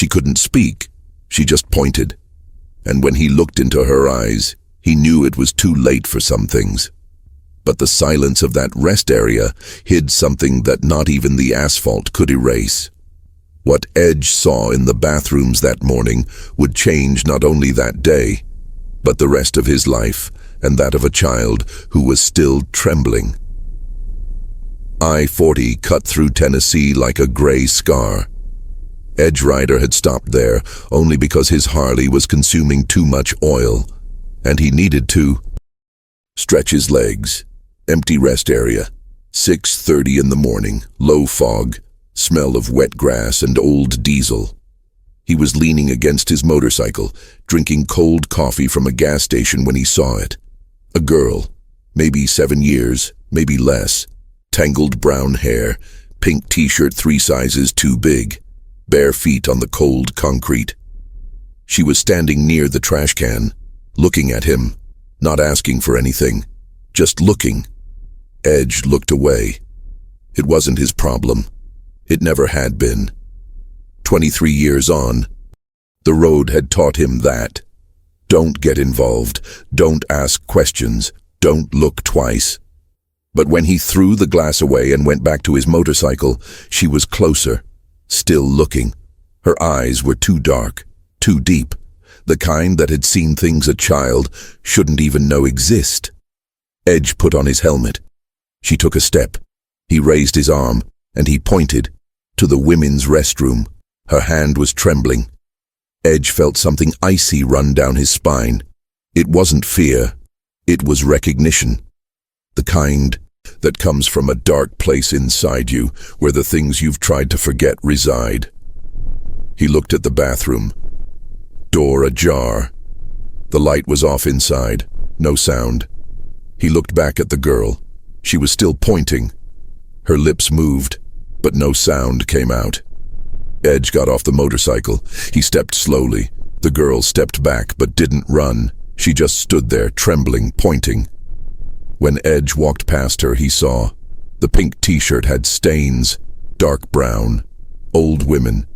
She couldn't speak. She just pointed. And when he looked into her eyes, he knew it was too late for some things. But the silence of that rest area hid something that not even the asphalt could erase. What Edge saw in the bathrooms that morning would change not only that day, but the rest of his life and that of a child who was still trembling. I-40 cut through Tennessee like a gray scar. Edge Rider had stopped there only because his Harley was consuming too much oil, and he needed to stretch his legs. Empty rest area. 6:30 in the morning, low fog, smell of wet grass and old diesel. He was leaning against his motorcycle, drinking cold coffee from a gas station when he saw it. A girl, maybe 7 years, maybe less, tangled brown hair, pink t-shirt 3 sizes too big, bare feet on the cold concrete. She was standing near the trash can, looking at him, not asking for anything, just looking. Edge looked away. It wasn't his problem. It never had been. 23 years on, the road had taught him that. Don't get involved. Don't ask questions. Don't look twice. But when he threw the glass away and went back to his motorcycle, she was closer, still looking. Her eyes were too dark, too deep, the kind that had seen things a child shouldn't even know exist. Edge put on his helmet. She took a step. He raised his arm, and he pointed to the women's restroom. Her hand was trembling. Edge felt something icy run down his spine. It wasn't fear. It was recognition. The kind that comes from a dark place inside you, where the things you've tried to forget reside. He looked at the bathroom. Door ajar. The light was off inside. No sound. He looked back at the girl. She was still pointing. Her lips moved, but no sound came out. Edge got off the motorcycle. He stepped slowly. The girl stepped back, but didn't run. She just stood there, trembling, pointing. When Edge walked past her, he saw the pink t-shirt had stains, dark brown, old women.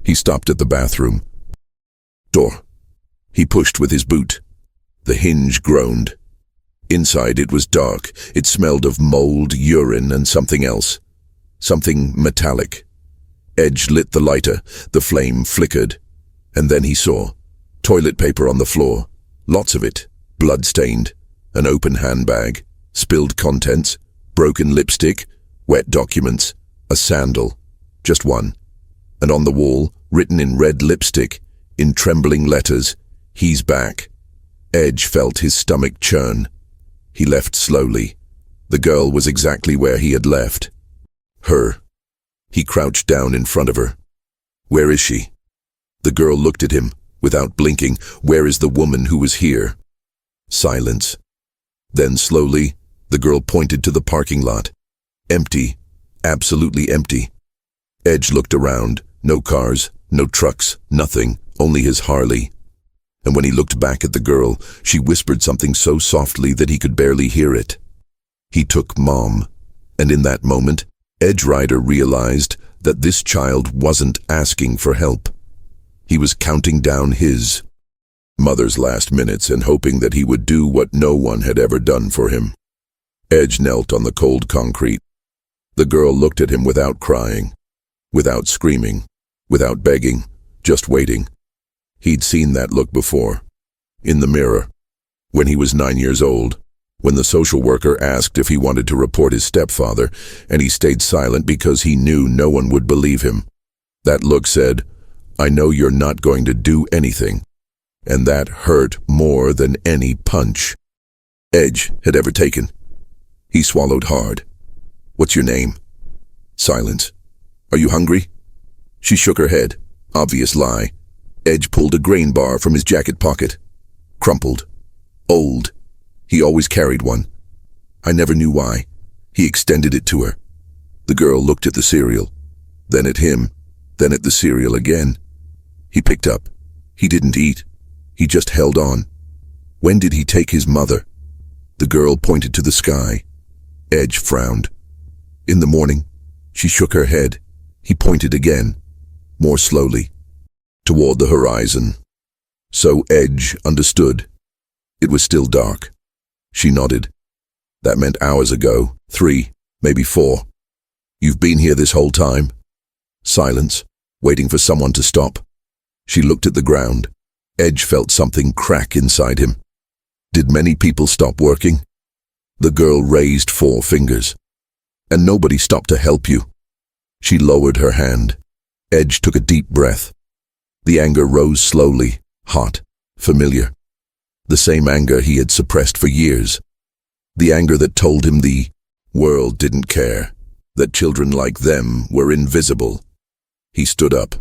He stopped at the bathroom. Door. He pushed with his boot. The hinge groaned. Inside it was dark. It smelled of mold, urine, and something else. Something metallic. Edge lit the lighter. The flame flickered. And then he saw toilet paper on the floor. Lots of it. Blood-stained. An open handbag. Spilled contents. Broken lipstick. Wet documents. A sandal. Just one. And on the wall, written in red lipstick, in trembling letters, "He's back." Edge felt his stomach churn. He left slowly. The girl was exactly where he had left. Her. He crouched down in front of her. Where is she? The girl looked at him, without blinking. Where is the woman who was here? Silence. Then slowly, the girl pointed to the parking lot. Empty. Absolutely empty. Edge looked around. No cars, no trucks, nothing, only his Harley. And when he looked back at the girl, she whispered something so softly that he could barely hear it. He took Mom, and in that moment, Edge Rider realized that this child wasn't asking for help. He was counting down his mother's last minutes and hoping that he would do what no one had ever done for him. Edge knelt on the cold concrete. The girl looked at him without crying, without screaming, without begging, just waiting. He'd seen that look before, in the mirror, when he was 9 years old, when the social worker asked if he wanted to report his stepfather, and he stayed silent because he knew no one would believe him. That look said, "I know you're not going to do anything," and that hurt more than any punch Edge had ever taken. He swallowed hard. "What's your name?" Silence. "Are you hungry?" She shook her head. Obvious lie. Edge pulled a grain bar from his jacket pocket. Crumpled. Old. He always carried one. I never knew why. He extended it to her. The girl looked at the cereal, then at him, then at the cereal again. He picked up. He didn't eat. He just held on. When did he take his mother? The girl pointed to the sky. Edge frowned. In the morning. She shook her head. He pointed again. More slowly. toward the horizon. So Edge understood. It was still dark. She nodded. That meant hours ago, 3, maybe 4. You've been here this whole time? Silence, waiting for someone to stop. She looked at the ground. Edge felt something crack inside him. Did many people stop working? The girl raised 4 fingers. And nobody stopped to help you. She lowered her hand. Edge took a deep breath. The anger rose slowly, hot, familiar. The same anger he had suppressed for years. The anger that told him the world didn't care, that children like them were invisible. He stood up.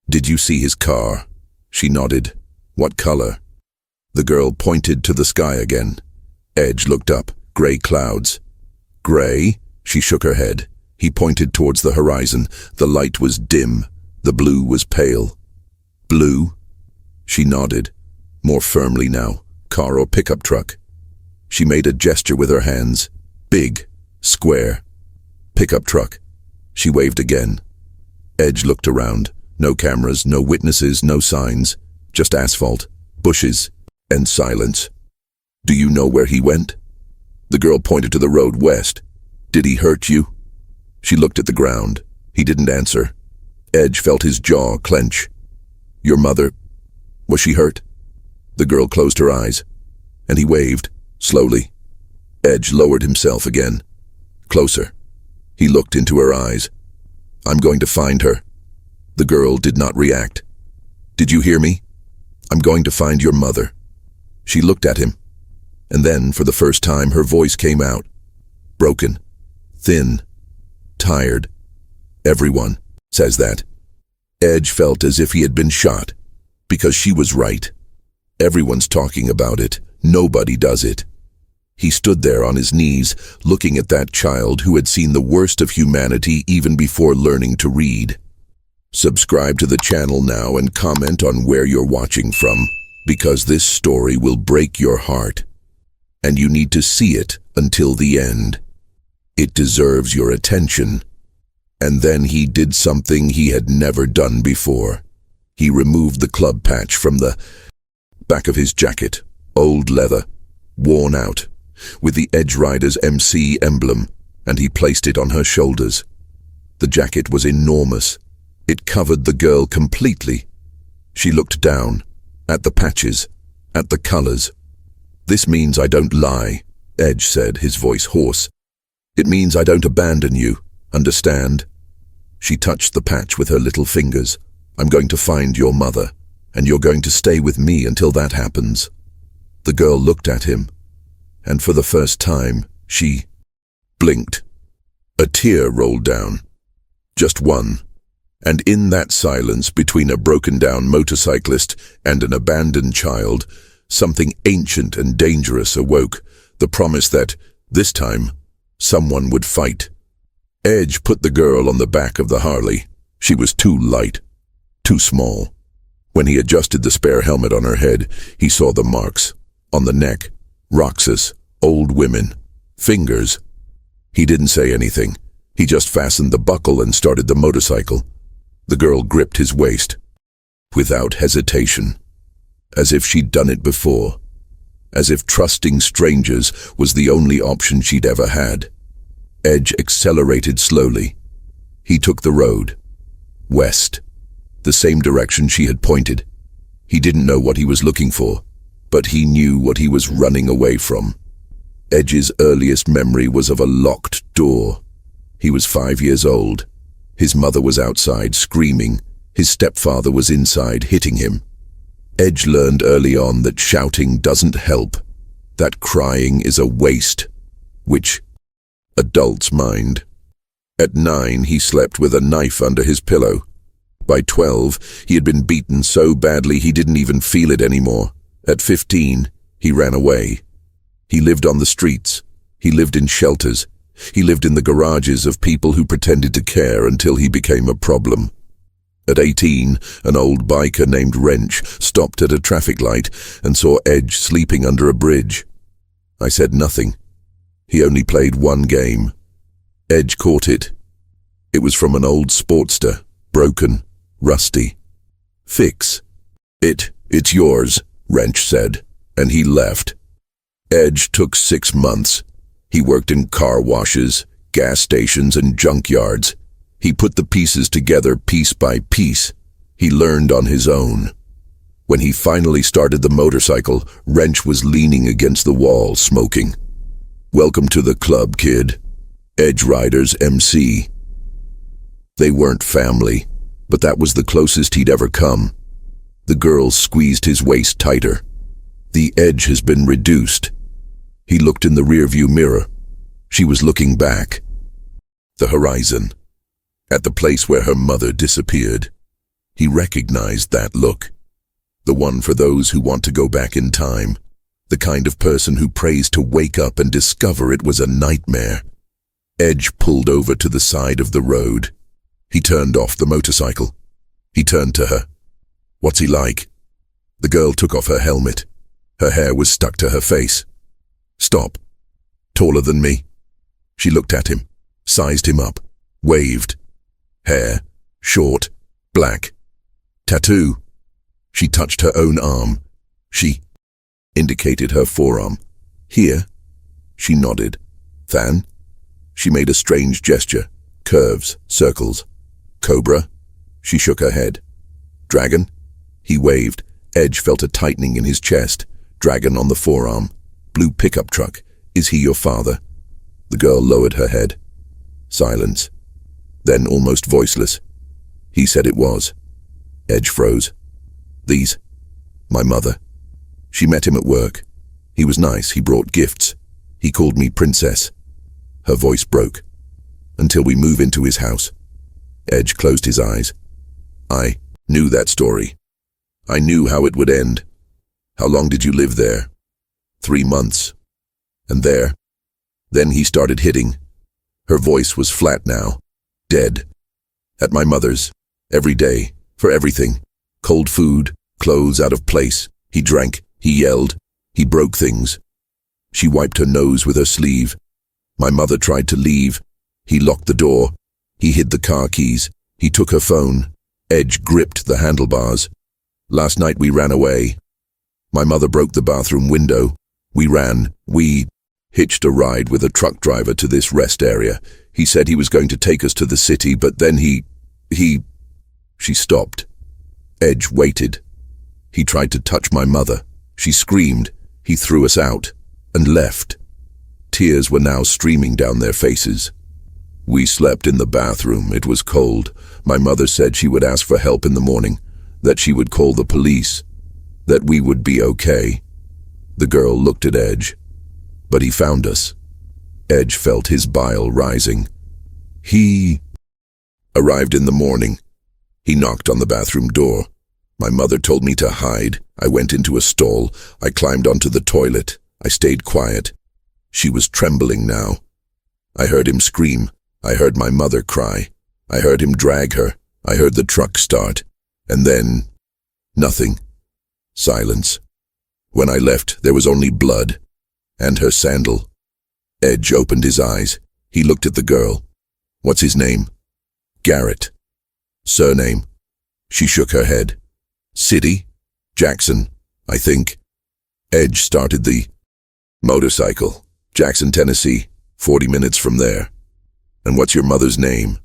Did you see his car? She nodded. What color? The girl pointed to the sky again. Edge looked up. Gray clouds. Gray? She shook her head. He pointed towards the horizon. The light was dim. The blue was pale. Blue? She nodded. More firmly now. Car or pickup truck? She made a gesture with her hands. Big. Square. Pickup truck. She waved again. Edge looked around. No cameras, no witnesses, no signs. Just asphalt, bushes, and silence. Do you know where he went? The girl pointed to the road west. Did he hurt you? She looked at the ground. He didn't answer. Edge felt his jaw clench. Your mother, was she hurt? The girl closed her eyes, and he waved, slowly. Edge lowered himself again. Closer. He looked into her eyes. I'm going to find her. The girl did not react. Did you hear me? I'm going to find your mother. She looked at him, and then, for the first time, her voice came out. Broken. Thin. Tired. Everyone says that. Edge felt as if he had been shot, because she was right. Everyone's talking about it. Nobody does it. He stood there on his knees, looking at that child who had seen the worst of humanity even before learning to read. Subscribe to the channel now and comment on where you're watching from, because this story will break your heart. And you need to see it until the end. It deserves your attention. And then he did something he had never done before. He removed the club patch from the back of his jacket, old leather, worn out, with the Edge Rider's MC emblem, and he placed it on her shoulders. The jacket was enormous. It covered the girl completely. She looked down, at the patches, at the colors. This means I don't lie, Edge said, his voice hoarse. It means I don't abandon you, understand? She touched the patch with her little fingers. I'm going to find your mother, and you're going to stay with me until that happens. The girl looked at him, and for the first time, she blinked. A tear rolled down. Just one. And in that silence between a broken-down motorcyclist and an abandoned child, something ancient and dangerous awoke, the promise that, this time, someone would fight. Edge put the girl on the back of the Harley. She was too light, too small. When he adjusted the spare helmet on her head, he saw the marks. On the neck, Roxas, old women, fingers. He didn't say anything. He just fastened the buckle and started the motorcycle. The girl gripped his waist, without hesitation, as if she'd done it before, as if trusting strangers was the only option she'd ever had. Edge accelerated slowly. He took the road, west, the same direction she had pointed. He didn't know what he was looking for, but he knew what he was running away from. Edge's earliest memory was of a locked door. He was 5 years old. His mother was outside, screaming. His stepfather was inside, hitting him. Edge learned early on that shouting doesn't help, that crying is a waste, which adults mind. At 9, he slept with a knife under his pillow. By 12, he had been beaten so badly he didn't even feel it anymore. At 15, he ran away. He lived on the streets. He lived in shelters. He lived in the garages of people who pretended to care until he became a problem. At 18, an old biker named Wrench stopped at a traffic light and saw Edge sleeping under a bridge. I said nothing. He only played one game. Edge caught it. It was from an old Sportster, broken, rusty. Fix. It's yours, Wrench said, and he left. Edge took 6 months. He worked in car washes, gas stations, and junkyards. He put the pieces together piece by piece. He learned on his own. When he finally started the motorcycle, Wrench was leaning against the wall, smoking. "Welcome to the club, kid." Edge Rider's MC. They weren't family, but that was the closest he'd ever come. The girl squeezed his waist tighter. The edge has been reduced. He looked in the rearview mirror. She was looking back. The horizon. At the place where her mother disappeared. He recognized that look. The one for those who want to go back in time. The kind of person who prays to wake up and discover it was a nightmare. Edge pulled over to the side of the road. He turned off the motorcycle. He turned to her. "What's he like?" The girl took off her helmet. Her hair was stuck to her face. "Stop. Taller than me." She looked at him, sized him up, waved. Hair, short, black. Tattoo. She touched her own arm. She indicated her forearm. "Here." She nodded. "Fan?" She made a strange gesture. Curves, circles. "Cobra?" She shook her head. "Dragon?" He waved. Edge felt a tightening in his chest. Dragon on the forearm. "Blue pickup truck. Is he your father?" The girl lowered her head. Silence. Then, almost voiceless, "He said it was." Edge froze. "These? My mother." She met him at work. He was nice. He brought gifts. He called me princess. Her voice broke. "Until we move into his house." Edge closed his eyes. "I knew that story. I knew how it would end." "How long did you live there?" 3 months. "And there?" Then he started hitting. Her voice was flat now. "Dead. At my mother's. Every day. For everything. Cold food. Clothes out of place. He drank. He yelled. He broke things." She wiped her nose with her sleeve. "My mother tried to leave. He locked the door. He hid the car keys. He took her phone." Edge gripped the handlebars. "Last night we ran away. My mother broke the bathroom window. We ran. We hitched a ride with a truck driver to this rest area. He said he was going to take us to the city, but then he... She stopped. Edge waited. "He tried to touch my mother. She screamed. He threw us out and left." Tears were now streaming down their faces. "We slept in the bathroom. It was cold. My mother said she would ask for help in the morning, that she would call the police, that we would be okay." The girl looked at Edge. "But he found us." Edge felt his bile rising. "He arrived in the morning. He knocked on the bathroom door. My mother told me to hide. I went into a stall. I climbed onto the toilet. I stayed quiet. She was trembling now. I heard him scream. I heard my mother cry. I heard him drag her. I heard the truck start. And then... nothing. Silence. When I left, there was only blood. And her sandal." Edge opened his eyes. He looked at the girl. "What's his name?" "Garrett." "Surname?" She shook her head. "City? Jackson, I think." Edge started the motorcycle. "Jackson, Tennessee, 40 minutes from there." "And what's your mother's name?"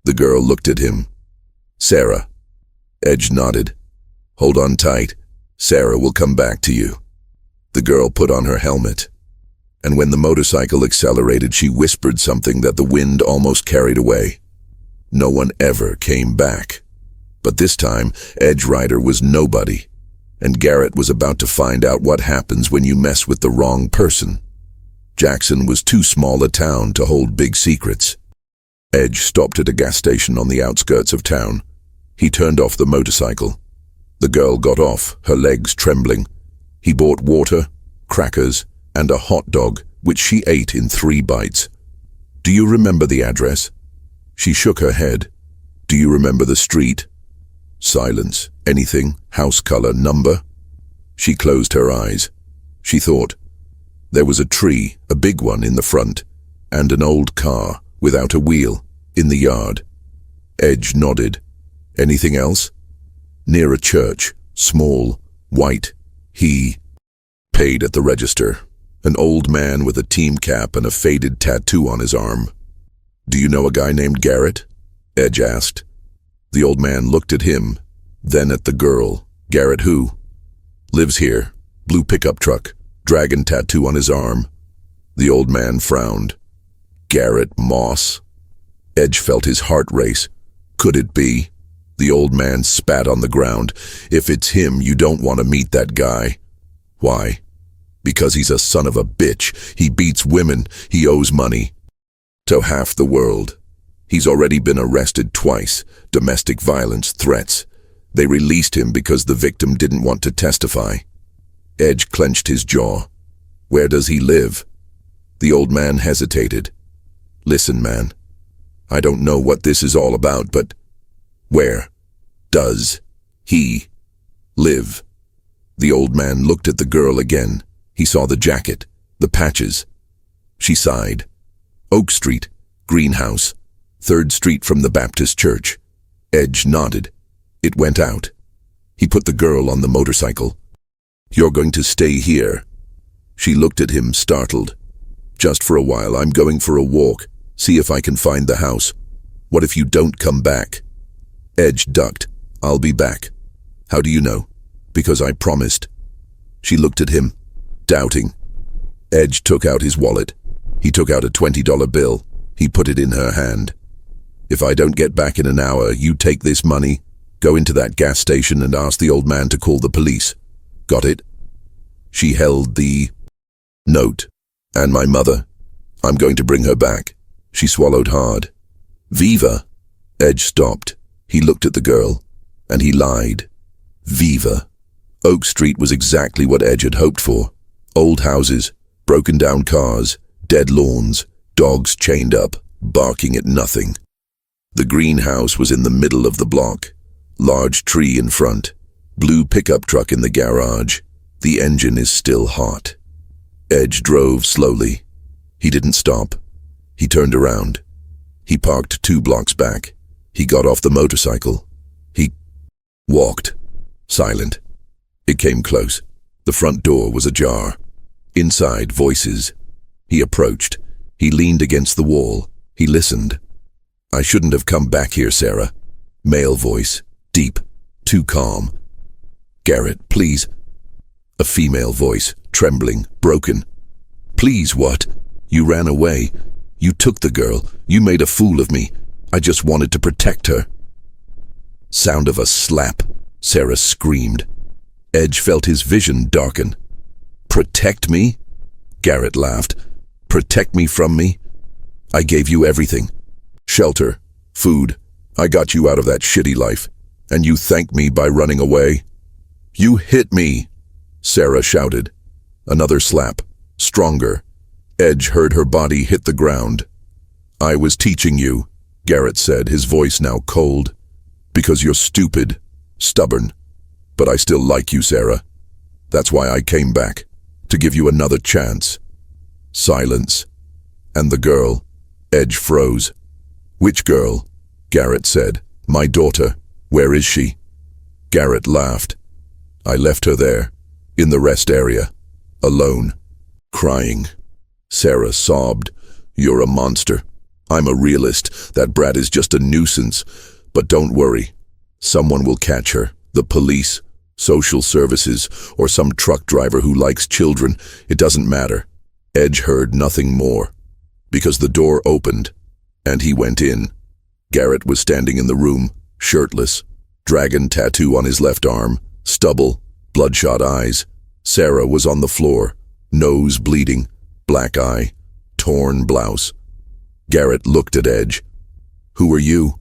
The girl looked at him. "Sarah." Edge nodded. "Hold on tight. Sarah will come back to you." The girl put on her helmet. And when the motorcycle accelerated, she whispered something that the wind almost carried away. No one ever came back. But this time, Edge Rider was nobody. And Garrett was about to find out what happens when you mess with the wrong person. Jackson was too small a town to hold big secrets. Edge stopped at a gas station on the outskirts of town. He turned off the motorcycle. The girl got off, her legs trembling. He bought water, crackers, and a hot dog, which she ate in 3 bites. "Do you remember the address?" She shook her head. "Do you remember the street?" Silence. "Anything? House color, number?" She closed her eyes. She thought. There was a tree, a big one, in the front, and an old car, without a wheel, in the yard. Edge nodded. "Anything else?" Near a church, small, white. He paid at the register. An old man with a team cap and a faded tattoo on his arm. "Do you know a guy named Garrett?" Edge asked. The old man looked at him, then at the girl. "Garrett who?" "Lives here. Blue pickup truck. Dragon tattoo on his arm." The old man frowned. "Garrett Moss?" Edge felt his heart race. Could it be? The old man spat on the ground. "If it's him, you don't want to meet that guy." "Why?" "Because he's a son of a bitch. He beats women. He owes money to half the world. He's already been arrested twice. Domestic violence, threats. They released him because the victim didn't want to testify." Edge clenched his jaw. "Where does he live?" The old man hesitated. "Listen, man. I don't know what this is all about, but where does he live?" The old man looked at the girl again. He saw the jacket, the patches. She sighed. "Oak Street, greenhouse, 3rd Street from the Baptist church." Edge nodded. It went out. He put the girl on the motorcycle. "You're going to stay here." She looked at him, startled. "Just for a while. I'm going for a walk. See if I can find the house. What if you don't come back?" Edge ducked. "I'll be back." "How do you know?" "Because I promised." She looked at him, doubting. Edge took out his wallet. He took out a $20 bill. He put it in her hand. "If I don't get back in an hour, you take this money, go into that gas station and ask the old man to call the police. Got it?" She held the note. "And my mother? I'm going to bring her back." She swallowed hard. "Viva." Edge stopped. He looked at the girl, and he lied. Viva. Oak Street was exactly what Edge had hoped for. Old houses, broken down cars, dead lawns, dogs chained up, barking at nothing. The greenhouse was in the middle of the block. Large tree in front. Blue pickup truck in the garage. The engine is still hot. Edge drove slowly. He didn't stop. He turned around. He parked 2 blocks back. He got off the motorcycle. He walked. Silent. It came close. The front door was ajar. Inside, voices. He approached. He leaned against the wall. He listened. "I shouldn't have come back here, Sarah." Male voice. Deep. Too calm. "Garrett, please." A female voice. Trembling. Broken. "Please what? You ran away. You took the girl. You made a fool of me. I just wanted to protect her." Sound of a slap. Sarah screamed. Edge felt his vision darken. "Protect me?" Garrett laughed. "Protect me from me? I gave you everything. Shelter. Food. I got you out of that shitty life. And you thank me by running away?" "You hit me!" Sarah shouted. Another slap. Stronger. Edge heard her body hit the ground. "I was teaching you," Garrett said, his voice now cold. "Because you're stupid. Stubborn. But I still like you, Sarah. That's why I came back. To give you another chance." Silence. "And the girl?" Edge froze. "Which girl?" Garrett said. "My daughter. Where is she?" Garrett laughed. "I left her there. In the rest area. Alone. Crying." Sarah sobbed. "You're a monster. I'm a realist. That brat is just a nuisance. But don't worry. Someone will catch her. The police, social services, or some truck driver who likes children. It doesn't matter." Edge heard nothing more. Because the door opened, and he went in. Garrett was standing in the room, shirtless. Dragon tattoo on his left arm. Stubble. Bloodshot eyes. Sarah was on the floor. Nose bleeding. Black eye. Torn blouse. Garrett looked at Edge. "Who are you?"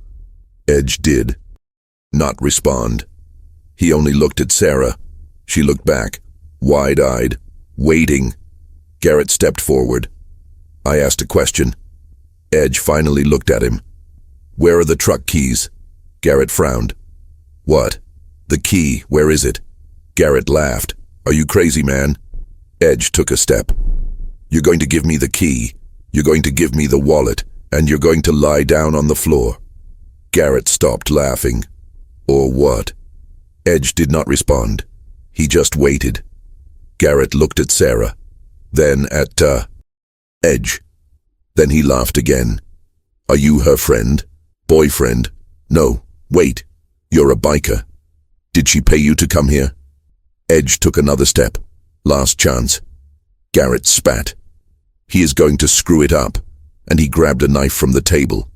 Edge did not respond. He only looked at Sarah. She looked back, wide-eyed, waiting. Garrett stepped forward. "I asked a question." Edge finally looked at him. "Where are the truck keys?" Garrett frowned. "What? The key, where is it?" Garrett laughed. "Are you crazy, man?" Edge took a step. "You're going to give me the key. You're going to give me the wallet, and you're going to lie down on the floor." Garrett stopped laughing. "Or what?" Edge did not respond. He just waited. Garrett looked at Sarah, then at, Edge. Then he laughed again. Are you her friend? Boyfriend? No, wait. You're a biker. Did she pay you to come here? Edge took another step. Last chance. Garrett spat. He is going to screw it up. And he grabbed a knife from the table.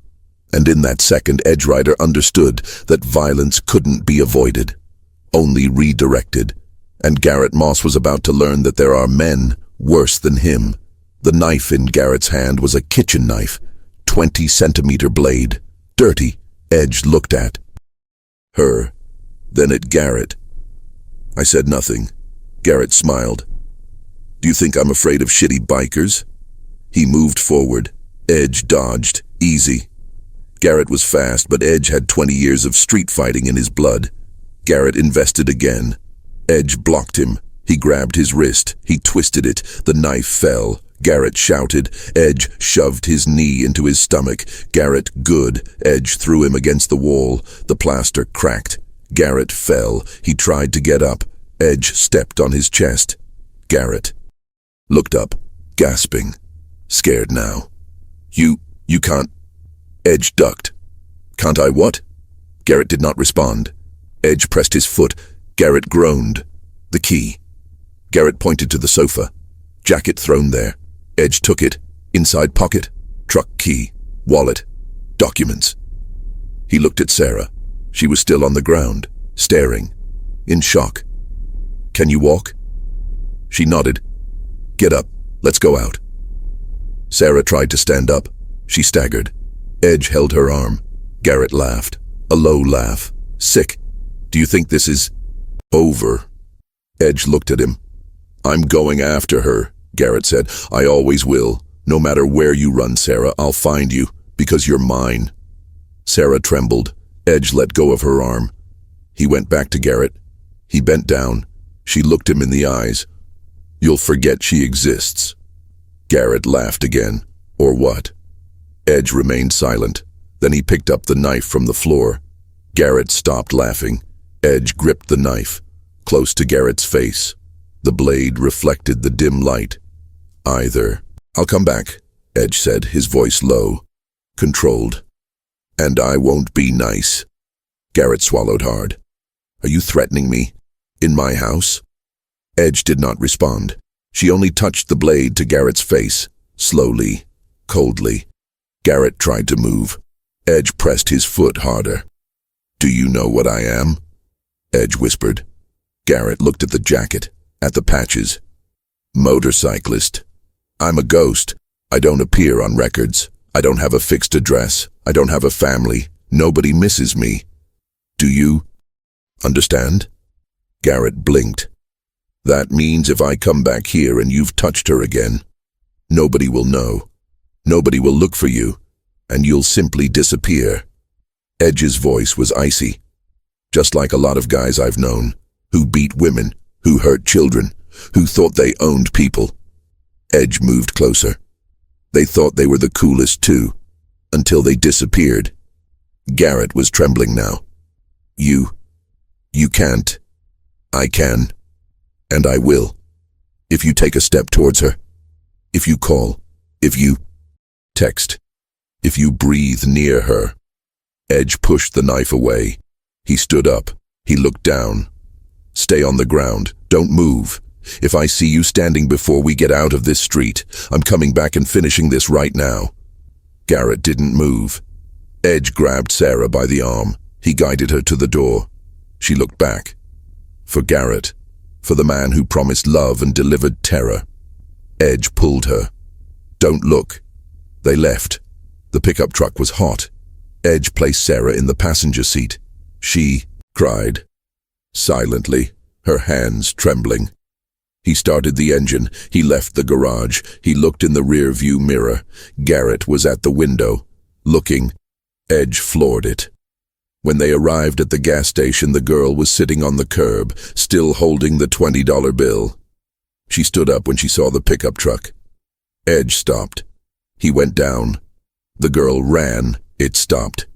And in that second, Edge Rider understood that violence couldn't be avoided, only redirected. And Garrett Moss was about to learn that there are men worse than him. The knife in Garrett's hand was a kitchen knife, 20-centimeter blade, dirty. Edge looked at her, then at Garrett. I said nothing. Garrett smiled. Do you think I'm afraid of shitty bikers? He moved forward. Edge dodged. Easy. Garrett was fast, but Edge had 20 years of street fighting in his blood. Garrett invested again. Edge blocked him. He grabbed his wrist. He twisted it. The knife fell. Garrett shouted. Edge shoved his knee into his stomach. Garrett, good. Edge threw him against the wall. The plaster cracked. Garrett fell. He tried to get up. Edge stepped on his chest. Garrett looked up, gasping. Scared now. You can't. Edge ducked. Can't I what? Garrett did not respond. Edge pressed his foot. Garrett groaned. The key. Garrett pointed to the sofa. Jacket thrown there. Edge took it. Inside pocket. Truck key. Wallet. Documents. He looked at Sarah. She was still on the ground, staring, in shock. Can you walk? She nodded. Get up. Let's go out. Sarah tried to stand up. She staggered. Edge held her arm. Garrett laughed. A low laugh. Sick. Do you think this is over? Edge looked at him. I'm going after her, Garrett said. I always will. No matter where you run, Sarah, I'll find you, because you're mine. Sarah trembled. Edge let go of her arm. He went back to Garrett. He bent down. She looked him in the eyes. You'll forget she exists. Garrett laughed again. Or what? Edge remained silent. Then he picked up the knife from the floor. Garrett stopped laughing. Edge gripped the knife, close to Garrett's face. The blade reflected the dim light. I'll come back, Edge said, his voice low, controlled. And I won't be nice. Garrett swallowed hard. Are you threatening me? In my house? Edge did not respond. She only touched the blade to Garrett's face, slowly, coldly. Garrett tried to move. Edge pressed his foot harder. Do you know what I am? Edge whispered. Garrett looked at the jacket, at the patches. Motorcyclist. I'm a ghost. I don't appear on records. I don't have a fixed address. I don't have a family. Nobody misses me. Do you understand? Garrett blinked. That means if I come back here and you've touched her again, nobody will know. Nobody will look for you, and you'll simply disappear. Edge's voice was icy, just like a lot of guys I've known, who beat women, who hurt children, who thought they owned people. Edge moved closer. They thought they were the coolest too, until they disappeared. Garrett was trembling now. You can't. I can. And I will. If you take a step towards her. If you call. If you text. If you breathe near her. Edge pushed the knife away. He stood up. He looked down. Stay on the ground. Don't move. If I see you standing before we get out of this street, I'm coming back and finishing this right now. Garrett didn't move. Edge grabbed Sarah by the arm. He guided her to the door. She looked back. For Garrett. For the man who promised love and delivered terror. Edge pulled her. Don't look. They left. The pickup truck was hot. Edge placed Sarah in the passenger seat. She cried. Silently, her hands trembling. He started the engine. He left the garage. He looked in the rear-view mirror. Garrett was at the window, looking. Edge floored it. When they arrived at the gas station, the girl was sitting on the curb, still holding the $20 bill. She stood up when she saw the pickup truck. Edge stopped. He went down. The girl ran. It stopped.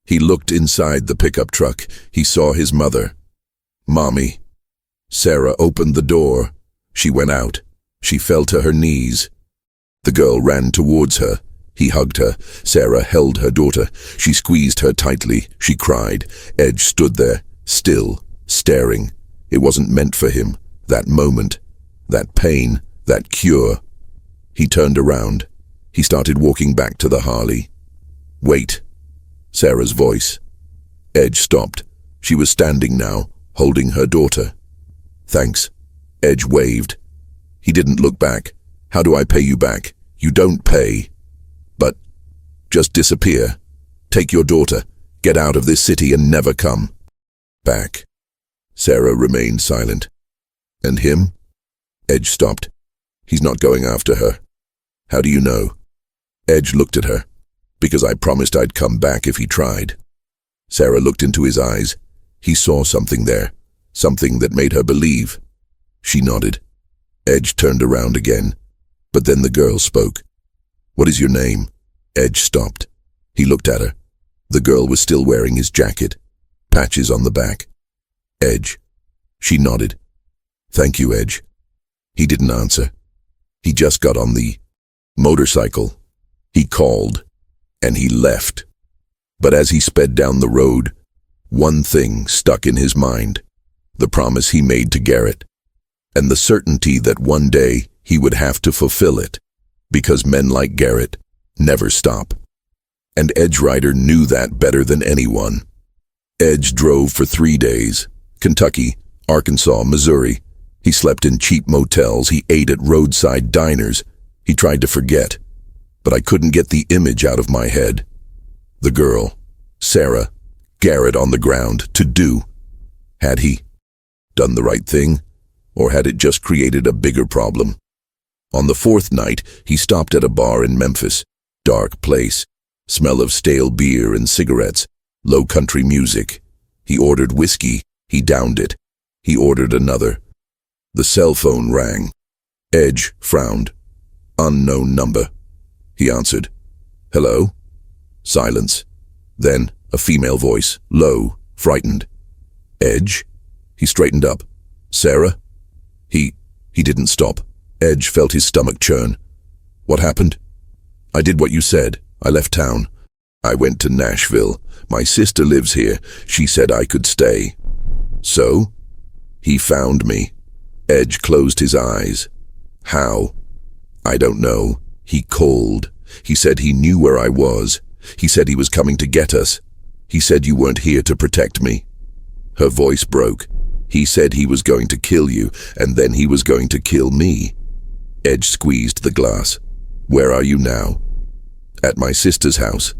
He looked inside the pickup truck. He saw his mother. Mommy. Sarah opened the door. She went out. She fell to her knees. The girl ran towards her. He hugged her. Sarah held her daughter. She squeezed her tightly. She cried. Edge stood there, still, staring. It wasn't meant for him. That moment. That pain. That cure. He turned around. He started walking back to the Harley. Wait. Sarah's voice. Edge stopped. She was standing now, holding her daughter. Thanks. Edge waved. He didn't look back. How do I pay you back? You don't pay. But just disappear. Take your daughter. Get out of this city and never come back. Sarah remained silent. And him? Edge stopped. He's not going after her. How do you know? Edge looked at her. Because I promised I'd come back if he tried. Sarah looked into his eyes. He saw something there. Something that made her believe. She nodded. Edge turned around again. But then the girl spoke. What is your name? Edge stopped. He looked at her. The girl was still wearing his jacket. Patches on the back. Edge. She nodded. Thank you, Edge. He didn't answer. He just got on the motorcycle. He called. And he left. But as he sped down the road, one thing stuck in his mind. The promise he made to Garrett. And the certainty that one day he would have to fulfill it. Because men like Garrett never stop. And Edge Rider knew that better than anyone. Edge drove for 3 days. Kentucky, Arkansas, Missouri. He slept in cheap motels. He ate at roadside diners. He tried to forget. But I couldn't get the image out of my head. The girl, Sarah, Garrett on the ground, to do. Had he done the right thing? Or had it just created a bigger problem? On the 4th night, he stopped at a bar in Memphis. Dark place. Smell of stale beer and cigarettes. Low country music. He ordered whiskey. He downed it. He ordered another. The cell phone rang. Edge frowned. Unknown number. He answered. Hello? Silence. Then a female voice, low, frightened. Edge? He straightened up. Sarah? He didn't stop. Edge felt his stomach churn. What happened? I did what you said. I left town. I went to Nashville. My sister lives here. She said I could stay. So? He found me. Edge closed his eyes. How? I don't know. He called. He said he knew where I was. He said he was coming to get us. He said you weren't here to protect me. Her voice broke. He said he was going to kill you, and then he was going to kill me. Edge squeezed the glass. Where are you now? At my sister's house.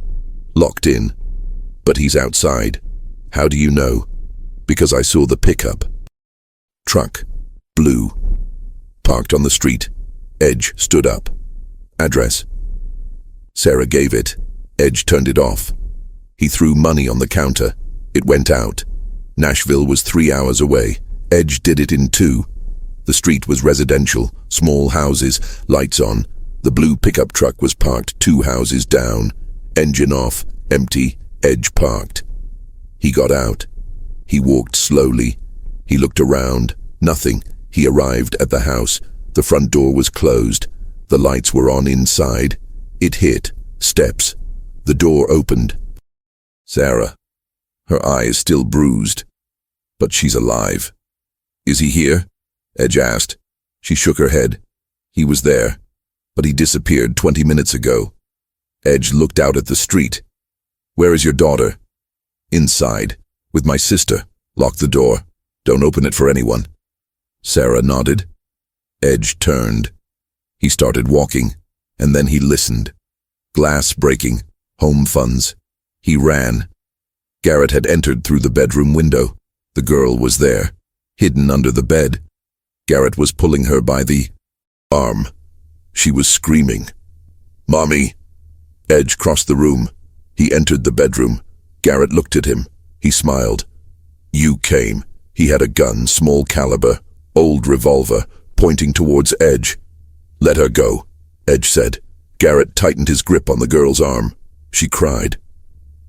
Locked in. But he's outside. How do you know? Because I saw the pickup. Truck. Blue. Parked on the street. Edge stood up. Address. Sarah gave it. Edge turned it off. He threw money on the counter. It went out. Nashville was 3 hours away. Edge did it in 2. The street was residential, small houses, lights on. The blue pickup truck was parked 2 houses down. Engine off, empty, Edge parked. He got out. He walked slowly. He looked around. Nothing. He arrived at the house. The front door was closed. The lights were on inside. It hit. Steps. The door opened. Sarah. Her eye is still bruised. But she's alive. Is he here? Edge asked. She shook her head. He was there. But he disappeared 20 minutes ago. Edge looked out at the street. Where is your daughter? Inside. With my sister. Lock the door. Don't open it for anyone. Sarah nodded. Edge turned. He started walking, and then he listened. Glass breaking. Home funds. He ran. Garrett had entered through the bedroom window. The girl was there, hidden under the bed. Garrett was pulling her by the arm. She was screaming. Mommy! Edge crossed the room. He entered the bedroom. Garrett looked at him. He smiled. You came. He had a gun, small caliber, old revolver, pointing towards Edge. Let her go, Edge said. Garrett tightened his grip on the girl's arm. She cried.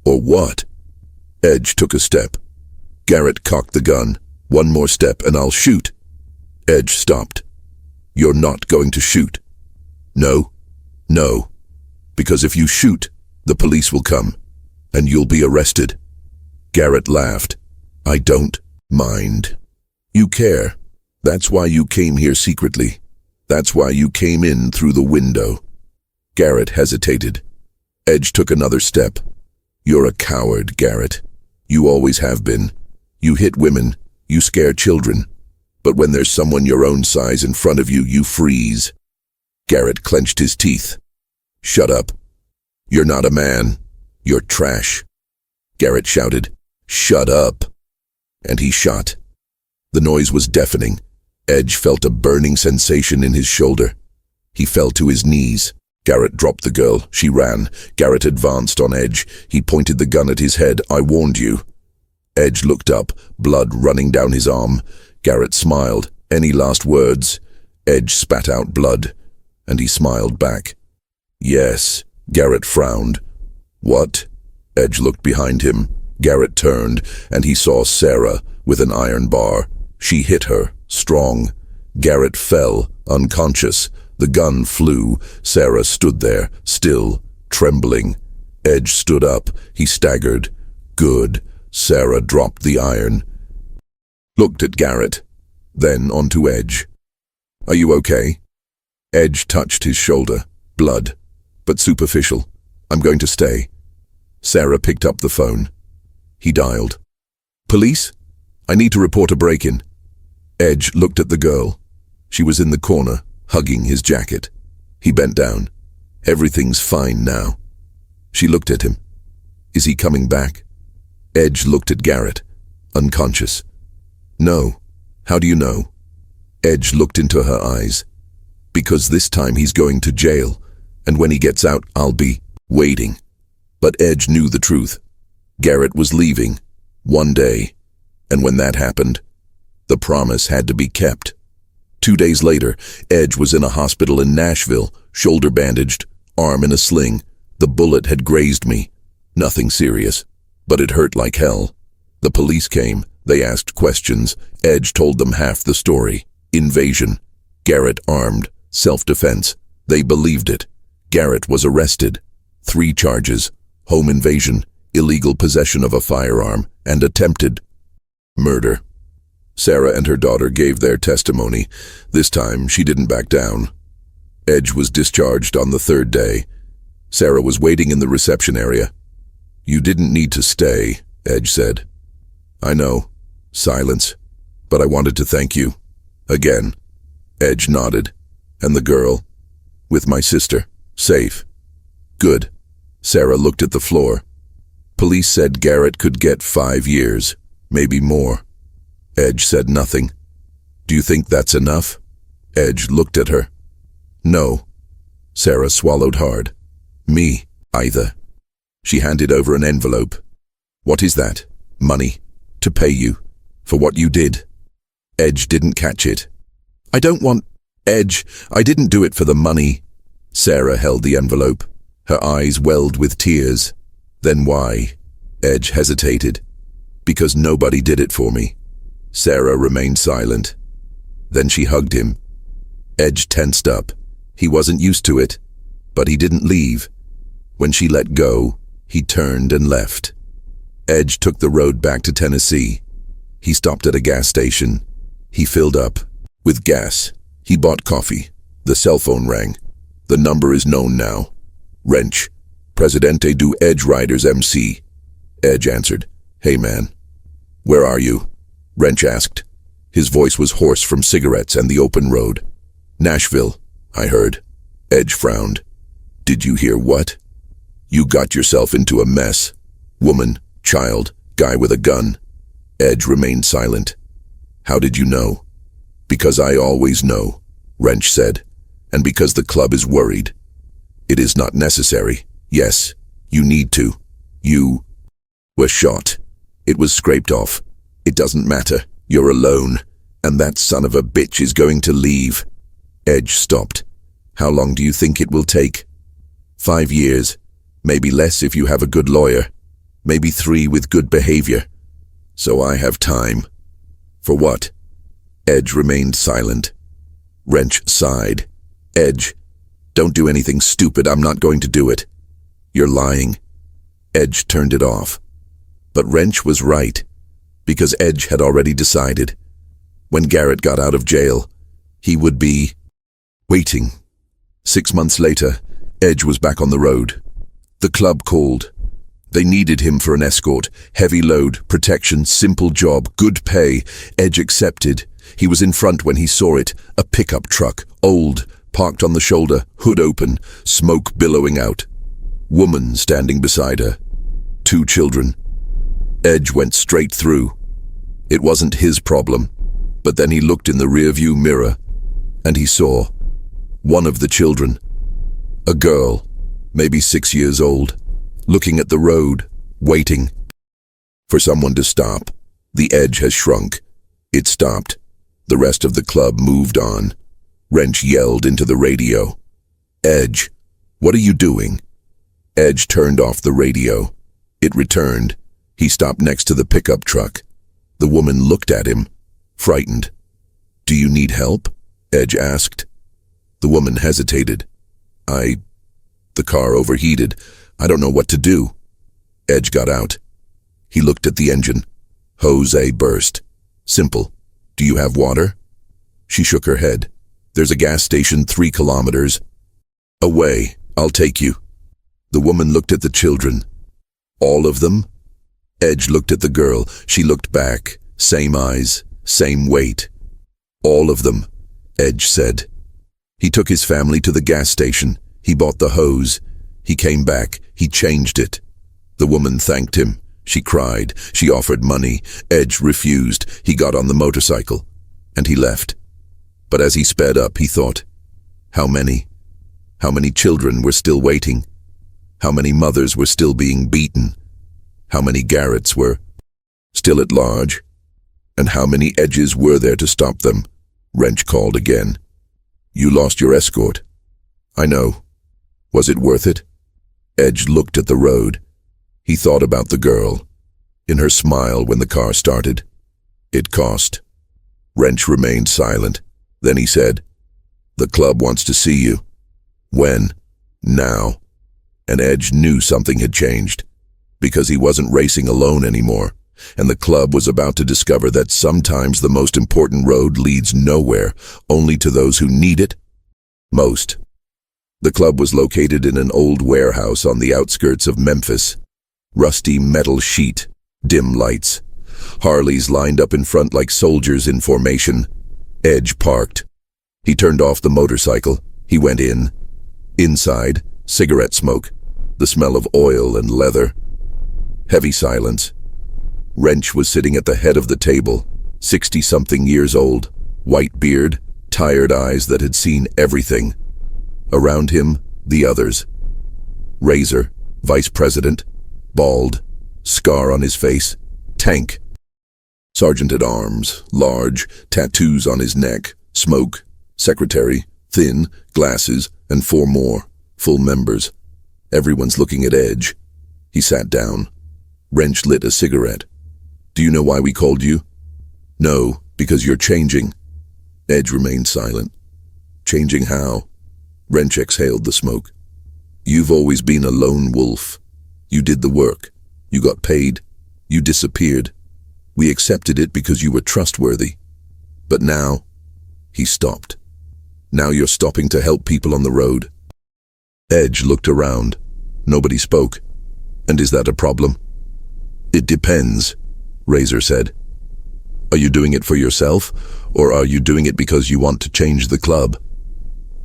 Or what? Edge took a step. Garrett cocked the gun. One more step and I'll shoot. Edge stopped. You're not going to shoot. No. No. Because if you shoot, the police will come, and you'll be arrested. Garrett laughed. I don't mind. You care. That's why you came here secretly. That's why you came in through the window. Garrett hesitated. Edge took another step. You're a coward, Garrett. You always have been. You hit women. You scare children. But when there's someone your own size in front of you, you freeze. Garrett clenched his teeth. Shut up. You're not a man. You're trash. Garrett shouted, Shut up. And he shot. The noise was deafening. Edge felt a burning sensation in his shoulder. He fell to his knees. Garrett dropped the girl. She ran. Garrett advanced on Edge. He pointed the gun at his head. I warned you. Edge looked up, blood running down his arm. Garrett smiled. Any last words? Edge spat out blood, and he smiled back. Yes. Garrett frowned. What? Edge looked behind him. Garrett turned, and he saw Sarah with an iron bar. She hit her, strong. Garrett fell, unconscious. The gun flew. Sarah stood there, still, trembling. Edge stood up. He staggered. Good. Sarah dropped the iron. Looked at Garrett, then onto Edge. Are you okay? Edge touched his shoulder. Blood, but superficial. I'm going to stay. Sarah picked up the phone. He dialed. Police? I need to report a break-in. Edge looked at the girl. She was in the corner, hugging his jacket. He bent down. Everything's fine now. She looked at him. Is he coming back? Edge looked at Garrett, unconscious. No. How do you know? Edge looked into her eyes. Because this time he's going to jail, and when he gets out, I'll be waiting. But Edge knew the truth. Garrett was leaving, one day, and when that happened, the promise had to be kept. 2 days later, Edge was in a hospital in Nashville, shoulder bandaged, arm in a sling. The bullet had grazed me. Nothing serious, but it hurt like hell. The police came. They asked questions. Edge told them half the story. Invasion. Garrett armed. Self-defense. They believed it. Garrett was arrested. 3 charges. Home invasion, illegal possession of a firearm, and attempted murder. Sarah and her daughter gave their testimony. This time, she didn't back down. Edge was discharged on the 3rd day. Sarah was waiting in the reception area. You didn't need to stay, Edge said. I know. Silence. But I wanted to thank you. Again. Edge nodded. And the girl? With my sister. Safe. Good. Sarah looked at the floor. Police said Garrett could get 5 years, maybe more. Edge said nothing. Do you think that's enough? Edge looked at her. No. Sarah swallowed hard. Me, either. She handed over an envelope. What is that? Money. To pay you. For what you did. Edge didn't catch it. I don't want... Edge, I didn't do it for the money. Sarah held the envelope. Her eyes welled with tears. Then why? Edge hesitated. Because nobody did it for me. Sarah remained silent. Then she hugged him. Edge tensed up. He wasn't used to it, but he didn't leave. When she let go, he turned and left. Edge took the road back to Tennessee. He stopped at a gas station. He filled up with gas. He bought coffee. The cell phone rang. The number is known now. Wrench. Presidente do Edge Riders MC. Edge answered. Hey man. Where are you? Wrench asked. His voice was hoarse from cigarettes and the open road. Nashville, I heard. Edge frowned. Did you hear what? You got yourself into a mess. Woman, child, guy with a gun. Edge remained silent. How did you know? Because I always know, Wrench said, and because the club is worried. It is not necessary. Yes, you need to. You were shot. It was scraped off. It doesn't matter. You're alone, and that son of a bitch is going to leave. Edge stopped. How long do you think it will take? 5 years. Maybe less if you have a good lawyer. Maybe 3 with good behavior. So I have time. For what? Edge remained silent. Wrench sighed. Edge, don't do anything stupid. I'm not going to do it. You're lying. Edge turned it off. But Wrench was right, because Edge had already decided. When Garrett got out of jail, he would be waiting. 6 months later, Edge was back on the road. The club called. They needed him for an escort, heavy load, protection, simple job, good pay. Edge accepted. He was in front when he saw it, a pickup truck, old, parked on the shoulder, hood open, smoke billowing out. Woman standing beside her. 2 children. Edge went straight through. It wasn't his problem, but then he looked in the rearview mirror, and he saw one of the children, a girl, maybe 6 years old, looking at the road, waiting for someone to stop. The Edge has shrunk. It stopped. The rest of the club moved on. Wrench yelled into the radio. Edge, what are you doing? Edge turned off the radio. It returned. He stopped next to the pickup truck. The woman looked at him, frightened. Do you need help? Edge asked. The woman hesitated. The car overheated. I don't know what to do. Edge got out. He looked at the engine. Hose burst. Simple. Do you have water? She shook her head. There's a gas station 3 kilometers away. I'll take you. The woman looked at the children. All of them? Edge looked at the girl. She looked back. Same eyes, same weight. All of them, Edge said. He took his family to the gas station. He bought the hose. He came back. He changed it. The woman thanked him. She cried. She offered money. Edge refused. He got on the motorcycle, and he left. But as he sped up, he thought, how many? How many children were still waiting? How many mothers were still being beaten? How many Garretts were still at large? And how many Edges were there to stop them? Wrench called again. You lost your escort. I know. Was it worth it? Edge looked at the road. He thought about the girl, in her smile when the car started. It cost. Wrench remained silent. Then he said, the club wants to see you. When? Now. And Edge knew something had changed, because he wasn't racing alone anymore, and the club was about to discover that sometimes the most important road leads nowhere, only to those who need it most. The club was located in an old warehouse on the outskirts of Memphis. Rusty metal sheet, dim lights. Harleys lined up in front like soldiers in formation. Edge parked. He turned off the motorcycle. He went in. Inside, cigarette smoke, the smell of oil and leather. Heavy silence. Wrench was sitting at the head of the table, 60-something years old, white beard, tired eyes that had seen everything. Around him, the others. Razor, vice president, bald, scar on his face, Tank. Sergeant at arms, large, tattoos on his neck, smoke, secretary, thin, glasses, and 4 more, full members. Everyone's looking at Edge. He sat down. Wrench lit a cigarette. Do you know why we called you? No, because you're changing. Edge remained silent. Changing how? Wrench exhaled the smoke. You've always been a lone wolf. You did the work. You got paid. You disappeared. We accepted it because you were trustworthy. But now, he stopped. Now you're stopping to help people on the road. Edge looked around. Nobody spoke. And is that a problem? It depends, Razor said. Are you doing it for yourself, or are you doing it because you want to change the club?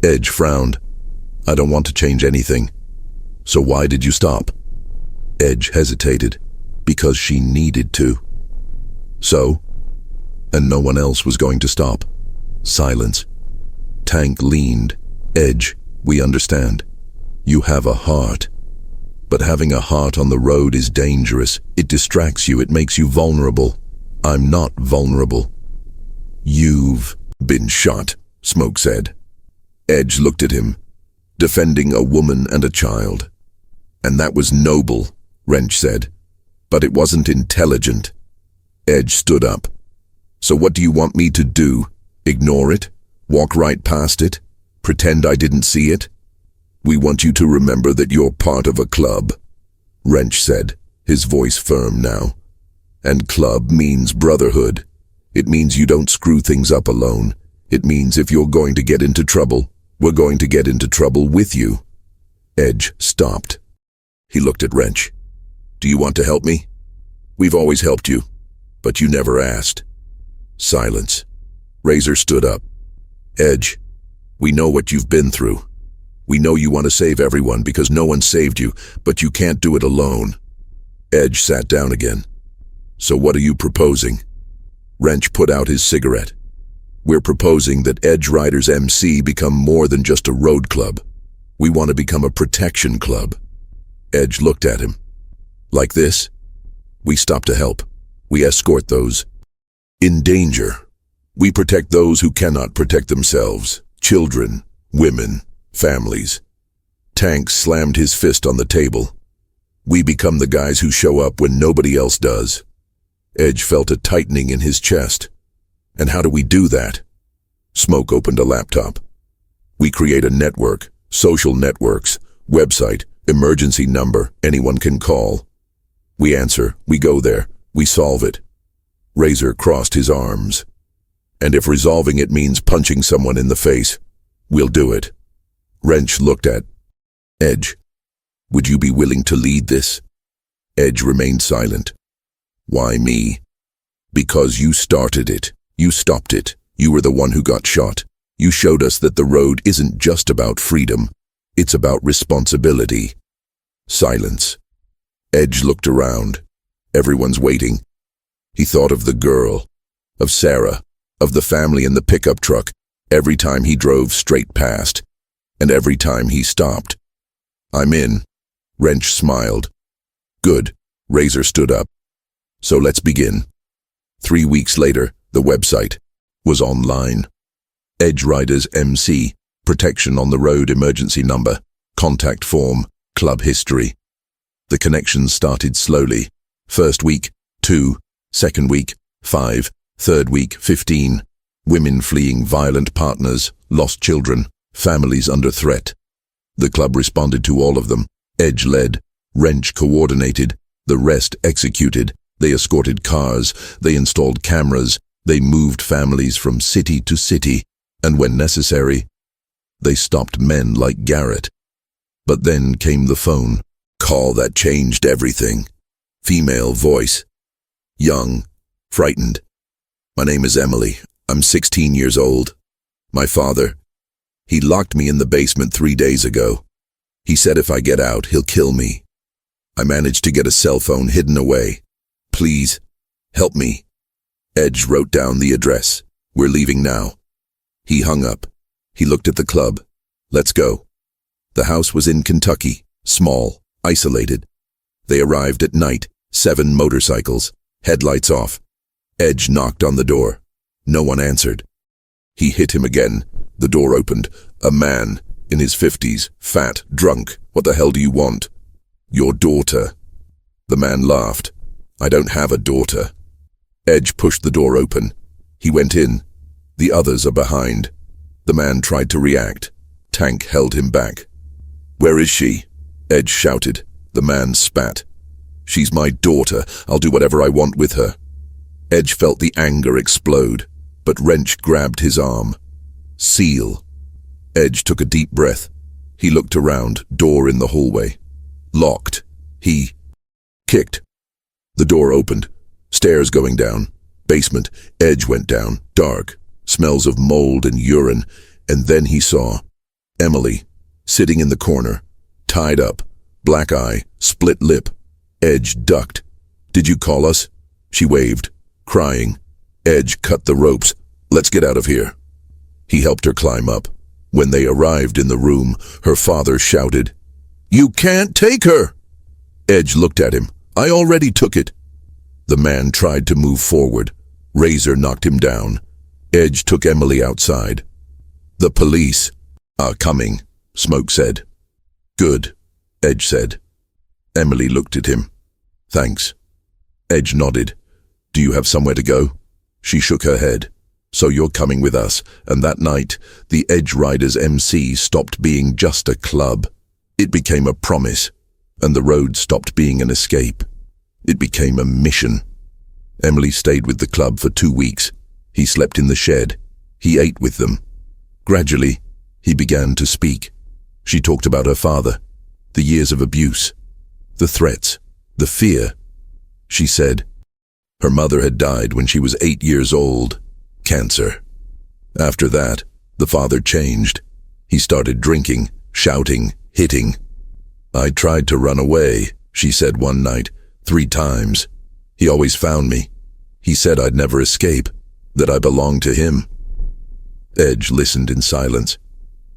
Edge frowned. I don't want to change anything. So why did you stop? Edge hesitated. Because she needed to. So? And no one else was going to stop. Silence. Tank leaned. Edge, we understand. You have a heart. But having a heart on the road is dangerous. It distracts you. It makes you vulnerable. I'm not vulnerable. You've been shot, Smoke said. Edge looked at him, defending a woman and a child. And that was noble, Wrench said. But it wasn't intelligent. Edge stood up. So what do you want me to do? Ignore it? Walk right past it? Pretend I didn't see it? We want you to remember that you're part of a club, Wrench said, his voice firm now. And club means brotherhood. It means you don't screw things up alone. It means if you're going to get into trouble, we're going to get into trouble with you. Edge stopped. He looked at Wrench. Do you want to help me? We've always helped you, but you never asked. Silence. Razor stood up. Edge, we know what you've been through. We know you want to save everyone because no one saved you, but you can't do it alone. Edge sat down again. So what are you proposing? Wrench put out his cigarette. We're proposing that Edge Riders MC become more than just a road club. We want to become a protection club. Edge looked at him. Like this? We stop to help. We escort those in danger. We protect those who cannot protect themselves. Children, women, families. Tank slammed his fist on the table. We become the guys who show up when nobody else does. Edge felt a tightening in his chest. And how do we do that? Smoke opened a laptop. We create a network, social networks, website, emergency number, anyone can call. We answer, we go there, we solve it. Razor crossed his arms. And if resolving it means punching someone in the face, we'll do it. Wrench looked at Edge. Would you be willing to lead this? Edge remained silent. Why me? Because you started it. You stopped it. You were the one who got shot. You showed us that the road isn't just about freedom. It's about responsibility. Silence. Edge looked around. Everyone's waiting. He thought of the girl, of Sarah, of the family in the pickup truck, every time he drove straight past, and every time he stopped. I'm in. Wrench smiled. Good. Razor stood up. So let's begin. 3 weeks later, the website was online. Edge Riders MC, protection on the road emergency number, contact form, club history. The connections started slowly. First week, 2, second week, 5, third week, 15. Women fleeing violent partners, lost children, families under threat. The club responded to all of them. Edge led, Wrench coordinated, the rest executed. They escorted cars, they installed cameras, they moved families from city to city, and when necessary, they stopped men like Garrett. But then came the phone call that changed everything. Female voice. Young, frightened. My name is Emily. I'm 16 years old. My father, he locked me in the basement 3 days ago. He said if I get out, he'll kill me. I managed to get a cell phone hidden away. Please, help me. Edge wrote down the address. We're leaving now. He hung up. He looked at the club. Let's go. The house was in Kentucky, small, isolated. They arrived at night, 7 motorcycles, headlights off. Edge knocked on the door. No one answered. He hit him again. The door opened. A man, in his 50s, fat, drunk. What the hell do you want? Your daughter. The man laughed. I don't have a daughter. Edge pushed the door open. He went in. The others are behind. The man tried to react. Tank held him back. Where is she? Edge shouted. The man spat. She's my daughter. I'll do whatever I want with her. Edge felt the anger explode, but Wrench grabbed his arm. Seal. Edge took a deep breath. He looked around, door in the hallway. Locked. He kicked. The door opened. Stairs going down. Basement. Edge went down. Dark. Smells of mold and urine. And then he saw Emily, sitting in the corner, tied up, black eye, split lip. Edge ducked. Did you call us? She waved, crying. Edge cut the ropes. Let's get out of here. He helped her climb up. When they arrived in the room, her father shouted, You can't take her! Edge looked at him. I already took it. The man tried to move forward. Razor knocked him down. Edge took Emily outside. The police are coming, Smoke said. Good, Edge said. Emily looked at him. Thanks. Edge nodded. Do you have somewhere to go? She shook her head. So you're coming with us, and that night, the Edge Riders MC stopped being just a club. It became a promise, and the road stopped being an escape. It became a mission. Emily stayed with the club for 2 weeks. He slept in the shed. He ate with them. Gradually, he began to speak. She talked about her father, the years of abuse, the threats, the fear. She said her mother had died when she was 8 years old. Cancer. After that, the father changed. He started drinking, shouting, hitting. I tried to run away, she said one night, 3 times. He always found me. He said I'd never escape, that I belonged to him. Edge listened in silence.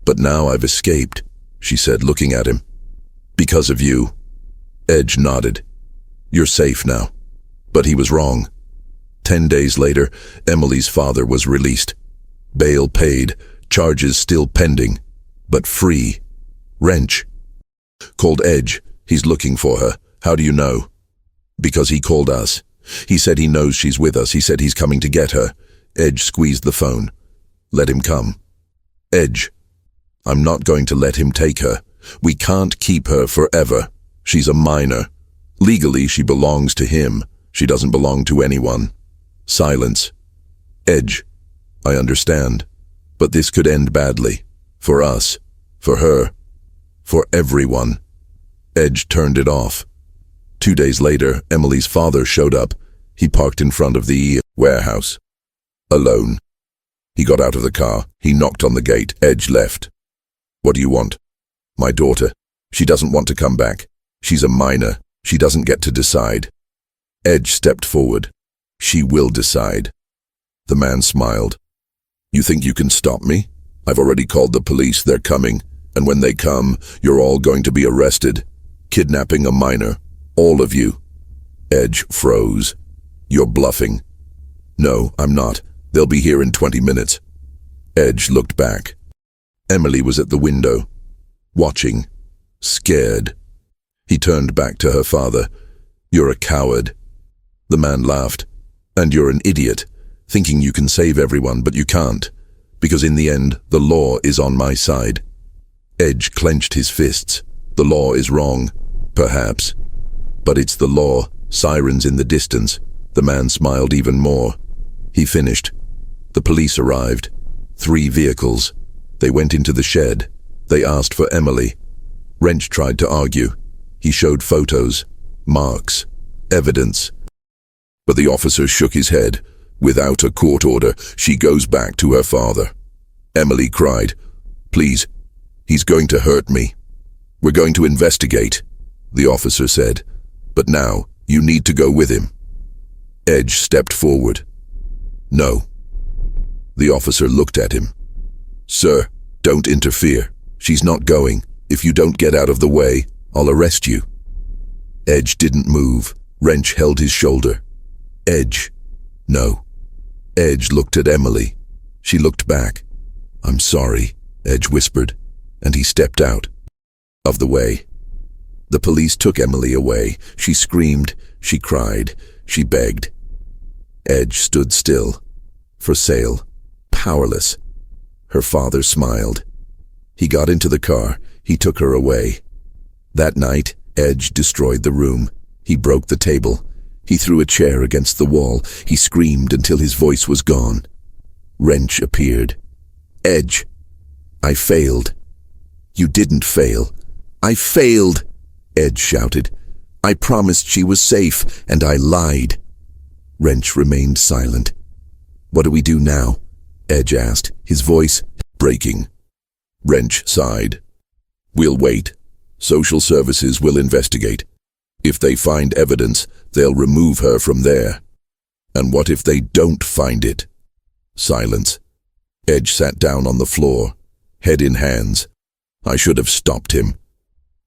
But now I've escaped, she said, looking at him. Because of you. Edge nodded. You're safe now. But he was wrong. 10 days later, Emily's father was released. Bail paid, charges still pending, but free. Wrench. Called Edge. He's looking for her. How do you know? Because he called us. He said he knows she's with us. He said he's coming to get her. Edge squeezed the phone. Let him come. Edge. I'm not going to let him take her. We can't keep her forever. She's a minor. Legally, she belongs to him. She doesn't belong to anyone. Silence. Edge. I understand. But this could end badly. For us. For her. For everyone. Edge turned it off. 2 days later, Emily's father showed up. He parked in front of the warehouse. Alone. He got out of the car. He knocked on the gate. Edge left. What do you want? My daughter. She doesn't want to come back. She's a minor. She doesn't get to decide. Edge stepped forward. She will decide. The man smiled. You think you can stop me? I've already called the police. They're coming. And when they come, you're all going to be arrested. Kidnapping a minor. All of you. Edge froze. You're bluffing. No, I'm not. They'll be here in 20 minutes. Edge looked back. Emily was at the window, watching, scared. He turned back to her father. You're a coward. The man laughed. And you're an idiot, thinking you can save everyone, but you can't, because in the end, the law is on my side. Edge clenched his fists. The law is wrong, perhaps. But it's the law. Sirens in the distance. The man smiled even more. He finished. The police arrived. 3 vehicles. They went into the shed. They asked for Emily. Wrench tried to argue. He showed photos, marks, evidence. But the officer shook his head. Without a court order, she goes back to her father. Emily cried, Please, he's going to hurt me. We're going to investigate, the officer said. But now, you need to go with him. Edge stepped forward. No. The officer looked at him. Sir, don't interfere. She's not going. If you don't get out of the way, I'll arrest you. Edge didn't move. Wrench held his shoulder. Edge. No. Edge looked at Emily. She looked back. I'm sorry, Edge whispered, and he stepped out of the way. The police took Emily away. She screamed, she cried, she begged. Edge stood still, for sale, powerless. Her father smiled. He got into the car. He took her away. That night, Edge destroyed the room. He broke the table. He threw a chair against the wall. He screamed until his voice was gone. Wrench appeared. Edge. I failed. You didn't fail. I failed, Edge shouted. I promised she was safe, and I lied. Wrench remained silent. What do we do now? Edge asked, his voice breaking. Wrench sighed. We'll wait. Social services will investigate. If they find evidence, they'll remove her from there. And what if they don't find it? Silence. Edge sat down on the floor, head in hands. I should have stopped him.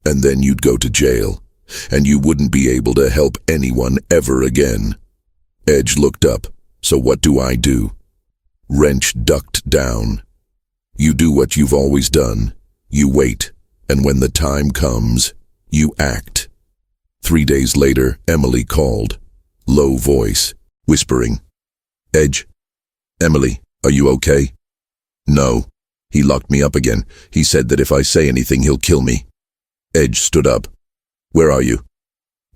And then you'd go to jail, and you wouldn't be able to help anyone ever again. Edge looked up. So what do I do? Wrench ducked down. You do what you've always done. You wait, and when the time comes, you act. 3 days later, Emily called. Low voice, whispering. Edge, Emily, are you okay? No. He locked me up again. He said that if I say anything, he'll kill me. Edge stood up. Where are you?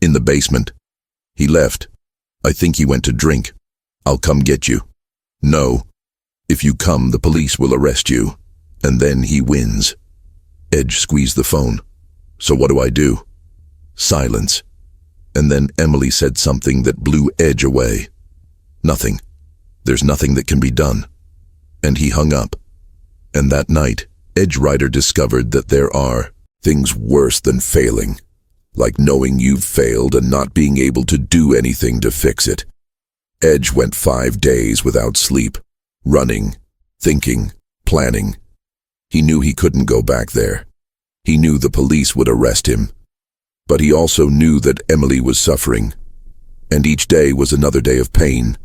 In the basement. He left. I think he went to drink. I'll come get you. No. If you come, the police will arrest you. And then he wins. Edge squeezed the phone. So what do I do? Silence. And then Emily said something that blew Edge away. Nothing. There's nothing that can be done. And he hung up. And that night, Edge Rider discovered that there are things worse than failing, like knowing you've failed and not being able to do anything to fix it. Edge went 5 days without sleep, running, thinking, planning. He knew he couldn't go back there. He knew the police would arrest him. But he also knew that Emily was suffering, and each day was another day of pain.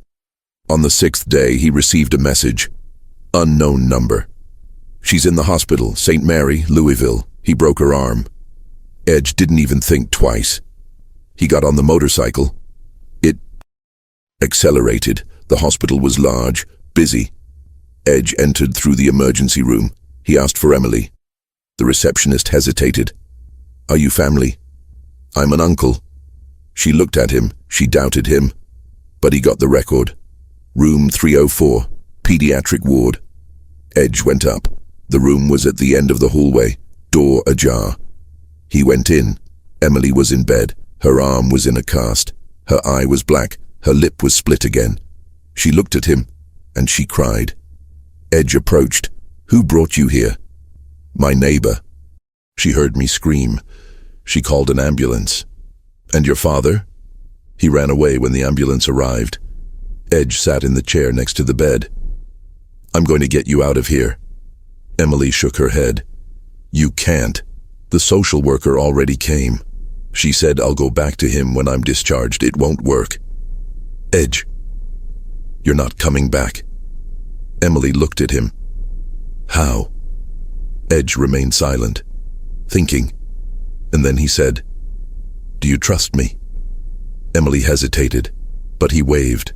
On the 6th day, he received a message. Unknown number. She's in the hospital, St. Mary, Louisville. He broke her arm. Edge didn't even think twice. He got on the motorcycle. It accelerated. The hospital was large, busy. Edge entered through the emergency room. He asked for Emily. The receptionist hesitated. Are you family? I'm an uncle. She looked at him. She doubted him. But he got the record. Room 304, pediatric ward. Edge went up. The room was at the end of the hallway, door ajar. He went in. Emily was in bed. Her arm was in a cast. Her eye was black. Her lip was split again. She looked at him, and she cried. Edge approached. Who brought you here? My neighbor. She heard me scream. She called an ambulance. And your father? He ran away when the ambulance arrived. Edge sat in the chair next to the bed. I'm going to get you out of here. Emily shook her head. You can't. The social worker already came. She said I'll go back to him when I'm discharged. It won't work. Edge, you're not coming back. Emily looked at him. How? Edge remained silent, thinking, and then he said, Do you trust me? Emily hesitated, but he waved.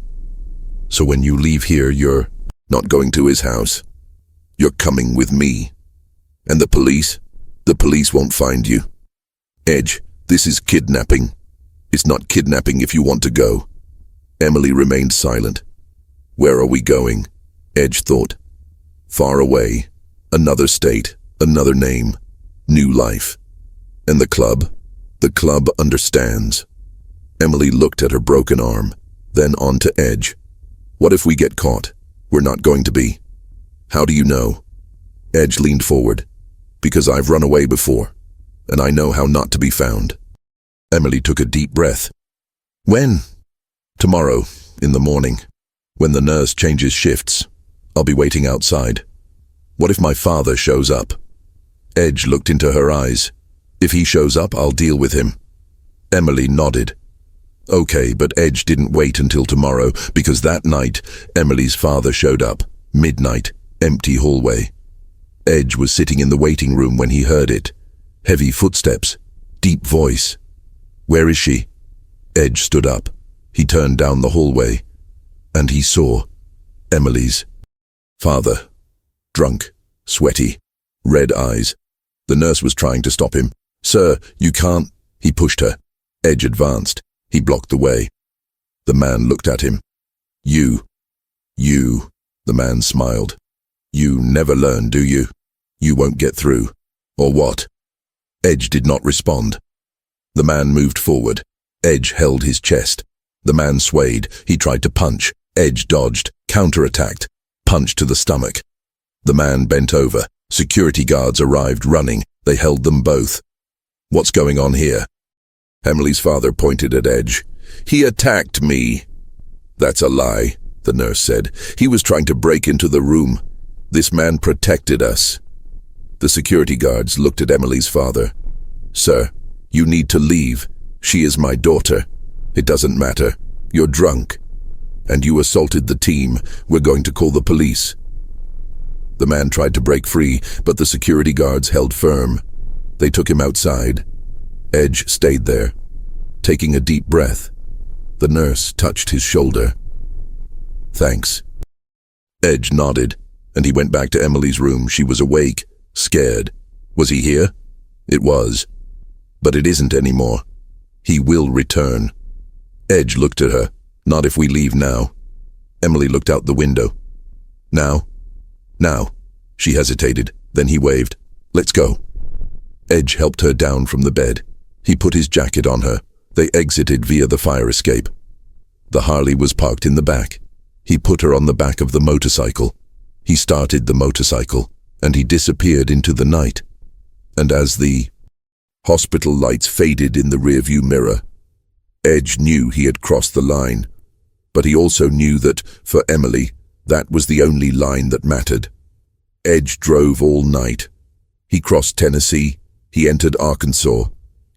So when you leave here, you're not going to his house. You're coming with me. And the police won't find you. Edge, this is kidnapping. It's not kidnapping if you want to go. Emily remained silent. Where are we going? Edge thought. Far away. Another state. Another name. New life. And the club? The club understands. Emily looked at her broken arm, then on to Edge. What if we get caught? We're not going to be. How do you know? Edge leaned forward. Because I've run away before, and I know how not to be found. Emily took a deep breath. When? Tomorrow, in the morning, when the nurse changes shifts. I'll be waiting outside. What if my father shows up? Edge looked into her eyes. If he shows up, I'll deal with him. Emily nodded. Okay, but Edge didn't wait until tomorrow, because that night, Emily's father showed up. Midnight, empty hallway. Edge was sitting in the waiting room when he heard it. Heavy footsteps, deep voice. Where is she? Edge stood up. He turned down the hallway, and he saw Emily's father. Drunk, sweaty, red eyes. The nurse was trying to stop him. Sir, you can't. He pushed her. Edge advanced. He blocked the way. The man looked at him. You. The man smiled. You never learn, do you? You won't get through. Or what? Edge did not respond. The man moved forward. Edge held his chest. The man swayed. He tried to punch. Edge dodged, counterattacked, punched to the stomach. The man bent over. Security guards arrived running. They held them both. What's going on here? Emily's father pointed at Edge. He attacked me. That's a lie, the nurse said. He was trying to break into the room. This man protected us. The security guards looked at Emily's father. Sir, you need to leave. She is my daughter. It doesn't matter. You're drunk. And you assaulted the team. We're going to call the police. The man tried to break free, but the security guards held firm. They took him outside. Edge stayed there, taking a deep breath. The nurse touched his shoulder. Thanks. Edge nodded, and he went back to Emily's room. She was awake, scared. Was he here? It was. But it isn't anymore. He will return. Edge looked at her. Not if we leave now. Emily looked out the window. Now? Now. She hesitated. Then he waved. Let's go. Edge helped her down from the bed. He put his jacket on her. They exited via the fire escape. The Harley was parked in the back. He put her on the back of the motorcycle. He started the motorcycle, and he disappeared into the night. And as the hospital lights faded in the rearview mirror, Edge knew he had crossed the line. But he also knew that, for Emily, that was the only line that mattered. Edge drove all night. He crossed Tennessee. He entered Arkansas.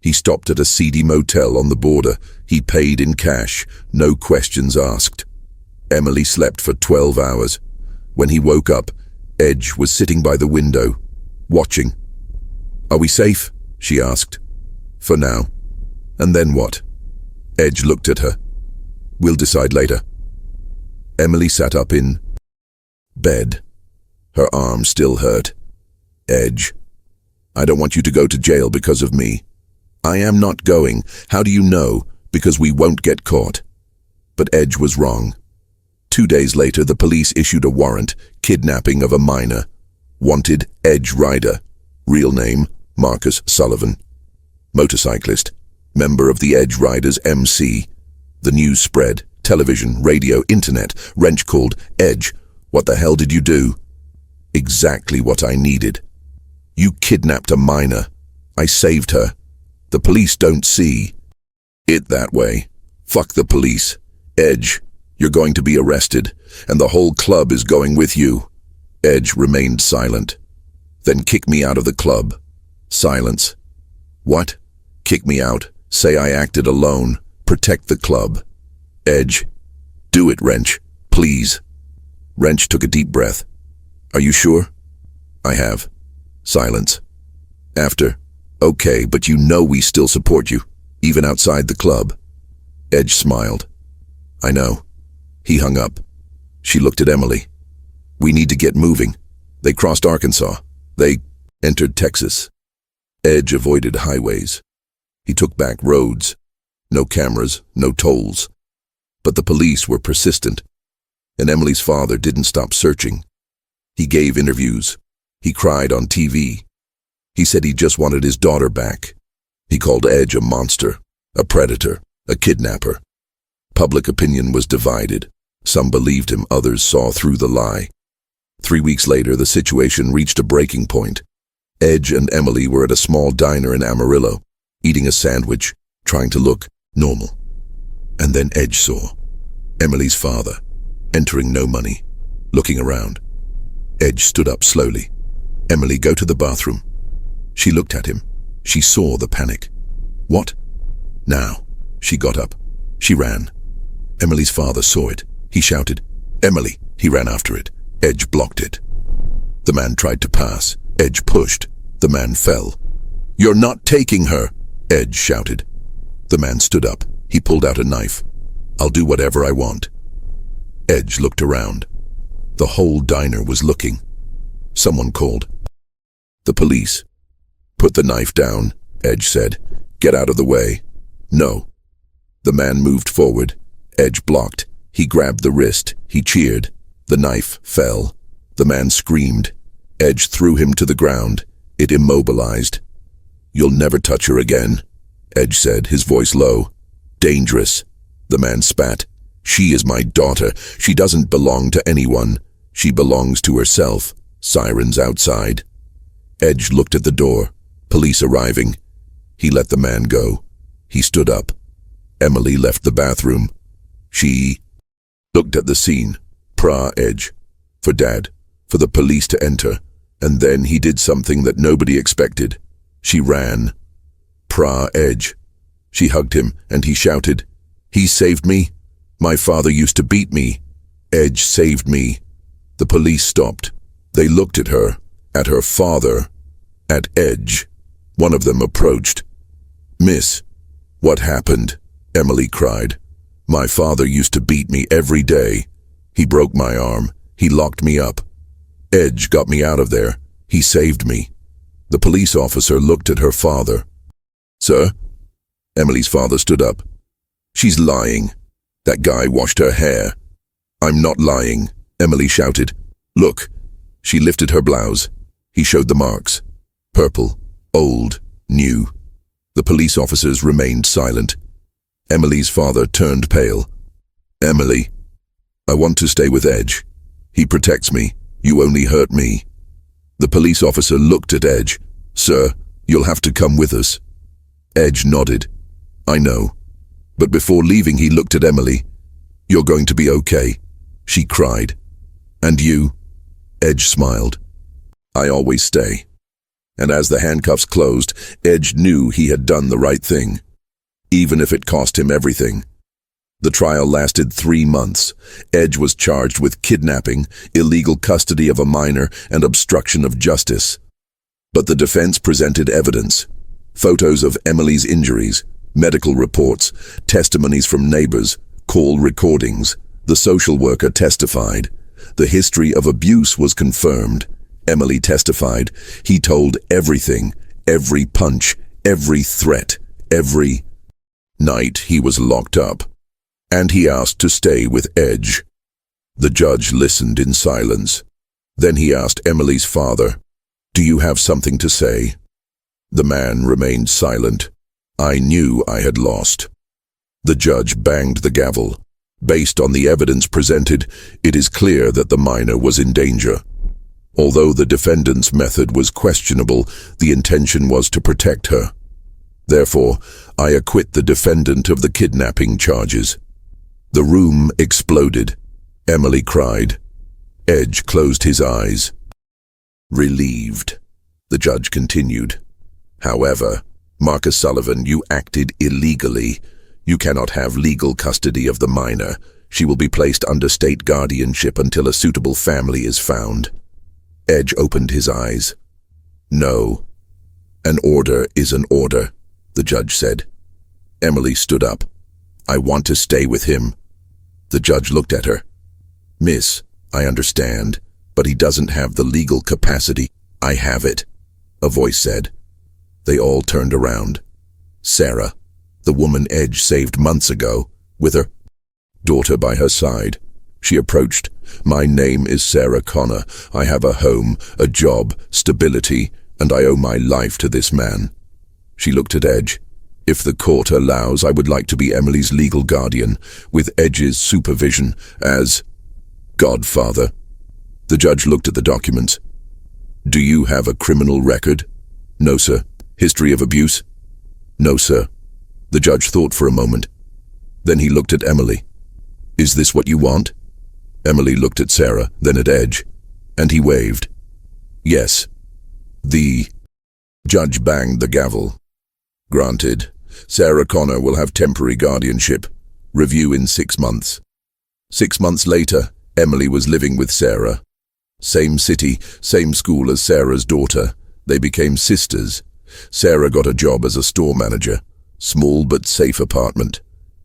He stopped at a seedy motel on the border. He paid in cash, no questions asked. Emily slept for 12 hours. When he woke up, Edge was sitting by the window, watching. "Are we safe?" she asked. "For now." "And then what?" Edge looked at her. "We'll decide later." Emily sat up in bed. Her arm still hurt. "Edge, I don't want you to go to jail because of me." "I am not going." "How do you know?" "Because we won't get caught." But Edge was wrong. 2 days later, the police issued a warrant, kidnapping of a minor. Wanted, Edge Rider. Real name, Marcus Sullivan. Motorcyclist. Member of the Edge Riders MC. The news spread. Television, radio, internet. Wrench called, "Edge, what the hell did you do?" "Exactly what I needed. You kidnapped a minor. I saved her. The police don't see it that way. Fuck the police. Edge, you're going to be arrested, and the whole club is going with you." Edge remained silent. "Then kick me out of the club." Silence. "What?" "Kick me out. Say I acted alone. Protect the club." "Edge, do it, Wrench. Please." Wrench took a deep breath. "Are you sure?" "I have." Silence. After, "Okay, but you know we still support you, even outside the club." Edge smiled. "I know." He hung up. She looked at Emily. "We need to get moving." They crossed Arkansas. They entered Texas. Edge avoided highways. He took back roads. No cameras, no tolls. But the police were persistent, and Emily's father didn't stop searching. He gave interviews. He cried on TV. He said he just wanted his daughter back. He called Edge a monster, a predator, a kidnapper. Public opinion was divided. Some believed him, others saw through the lie. 3 weeks later, the situation reached a breaking point. Edge and Emily were at a small diner in Amarillo, eating a sandwich, trying to look normal. And then Edge saw Emily's father, entering no money, looking around. Edge stood up slowly. "Emily, go to the bathroom." She looked at him. She saw the panic. "What?" "Now." She got up. She ran. Emily's father saw it. He shouted, "Emily!" He ran after it. Edge blocked it. The man tried to pass. Edge pushed. The man fell. "You're not taking her!" Edge shouted. The man stood up. He pulled out a knife. "I'll do whatever I want." Edge looked around. The whole diner was looking. Someone called. "The police." "Put the knife down," Edge said. "Get out of the way." "No." The man moved forward. Edge blocked. He grabbed the wrist. He cheered. The knife fell. The man screamed. Edge threw him to the ground. It immobilized. "You'll never touch her again," Edge said, his voice low. "Dangerous." The man spat. "She is my daughter. She doesn't belong to anyone. She belongs to herself." Sirens outside. Edge looked at the door. Police arriving. He let the man go. He stood up. Emily left the bathroom. She looked at the scene. Edge. For Dad. For the police to enter. And then he did something that nobody expected. She ran. Edge. She hugged him, and he shouted, "He saved me. My father used to beat me. Edge saved me." The police stopped. They looked at her father, at Edge. One of them approached. "Miss, what happened?" Emily cried. "My father used to beat me every day. He broke my arm. He locked me up. Edge got me out of there. He saved me. The police officer looked at her father. Sir? Emily's father stood up. She's lying. That guy washed her hair. I'm not lying, Emily shouted. Look. She lifted her blouse. He showed the marks. Purple, old, new. The police officers remained silent. Emily's father turned pale. Emily, I want to stay with Edge. He protects me. You only hurt me. The police officer looked at Edge. Sir, you'll have to come with us. Edge nodded. I know. But before leaving, he looked at Emily. You're going to be okay, she cried. And you? Edge smiled. I always stay. And as the handcuffs closed, Edge knew he had done the right thing, even if it cost him everything. The trial lasted 3 months. Edge was charged with kidnapping, illegal custody of a minor, and obstruction of justice. But the defense presented evidence. Photos of Emily's injuries, medical reports, testimonies from neighbors, call recordings. The social worker testified. The history of abuse was confirmed. Emily testified. He told everything, every punch, every threat, every night he was locked up. And he asked to stay with Edge. The judge listened in silence. Then he asked Emily's father, Do you have something to say? The man remained silent. I knew I had lost. The judge banged the gavel. Based on the evidence presented, it is clear that the minor was in danger. Although the defendant's method was questionable, the intention was to protect her. Therefore, I acquit the defendant of the kidnapping charges. The room exploded. Emily cried. Edge closed his eyes. Relieved. The judge continued. However, Marcus Sullivan, you acted illegally. You cannot have legal custody of the minor. She will be placed under state guardianship until a suitable family is found. Edge opened his eyes. No. An order is an order, the judge said. Emily stood up. I want to stay with him. The judge looked at her. Miss, I understand, but he doesn't have the legal capacity. I have it, a voice said. They all turned around. Sarah, the woman Edge saved months ago, with her daughter by her side. She approached. My name is Sarah Connor. I have a home, a job, stability, and I owe my life to this man. She looked at Edge. If the court allows, I would like to be Emily's legal guardian, with Edge's supervision as godfather. The judge looked at the documents. Do you have a criminal record? No, sir. History of abuse? No, sir. The judge thought for a moment. Then he looked at Emily. Is this what you want? Emily looked at Sarah, then at Edge, and he waved. Yes. The judge banged the gavel. Granted. Sarah Connor will have temporary guardianship. Review in 6 months. 6 months later, Emily was living with Sarah. Same city, same school as Sarah's daughter. They became sisters. Sarah got a job as a store manager. Small but safe apartment.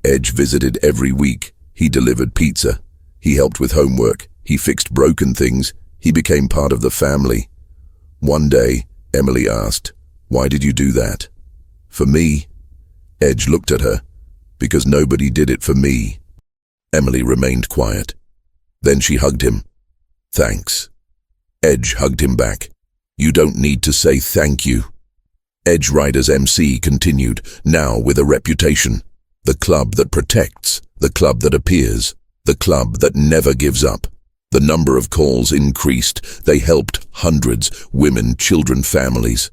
Edge visited every week. He delivered pizza. He helped with homework. He fixed broken things. He became part of the family. One day, Emily asked, Why did you do that? For me. Edge looked at her. Because nobody did it for me. Emily remained quiet. Then she hugged him. Thanks. Edge hugged him back. You don't need to say thank you. Edge Riders MC continued, now with a reputation. The club that protects, the club that appears, the club that never gives up. The number of calls increased. They helped hundreds, women, children, families.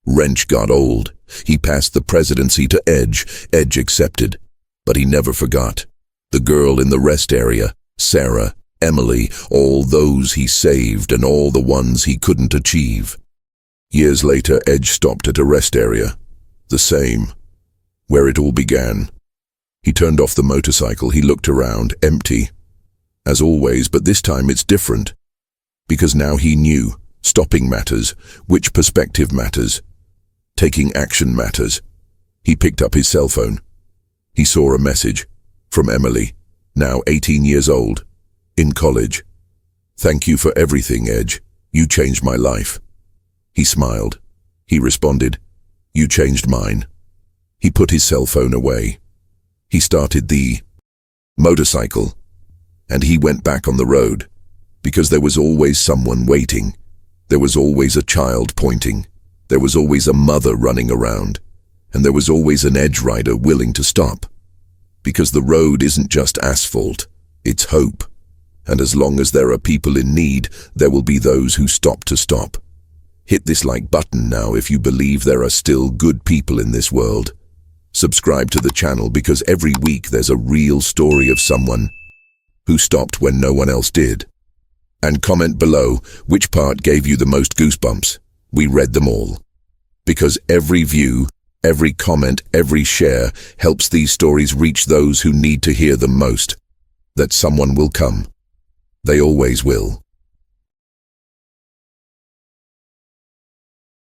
Wrench got old. He passed the presidency to Edge. Edge accepted. But he never forgot. The girl in the rest area, Sarah, Emily, all those he saved and all the ones he couldn't achieve. Years later, Edge stopped at a rest area. The same. Where it all began. He turned off the motorcycle. He looked around, empty. As always, but this time it's different. Because now he knew. Stopping matters. Which perspective matters. Taking action matters. He picked up his cell phone. He saw a message. From Emily, now 18 years old. In college. Thank you for everything, Edge. You changed my life. He smiled. He responded, You changed mine. He put his cell phone away. He started the motorcycle, and he went back on the road, because there was always someone waiting. There was always a child pointing. There was always a mother running around. And there was always an edge rider willing to stop. Because the road isn't just asphalt, it's hope. And as long as there are people in need, there will be those who stop to stop. Hit this like button now if you believe there are still good people in this world. Subscribe to the channel because every week there's a real story of someone who stopped when no one else did. And comment below which part gave you the most goosebumps. We read them all. Because every view, every comment, every share helps these stories reach those who need to hear them most. That someone will come. They always will.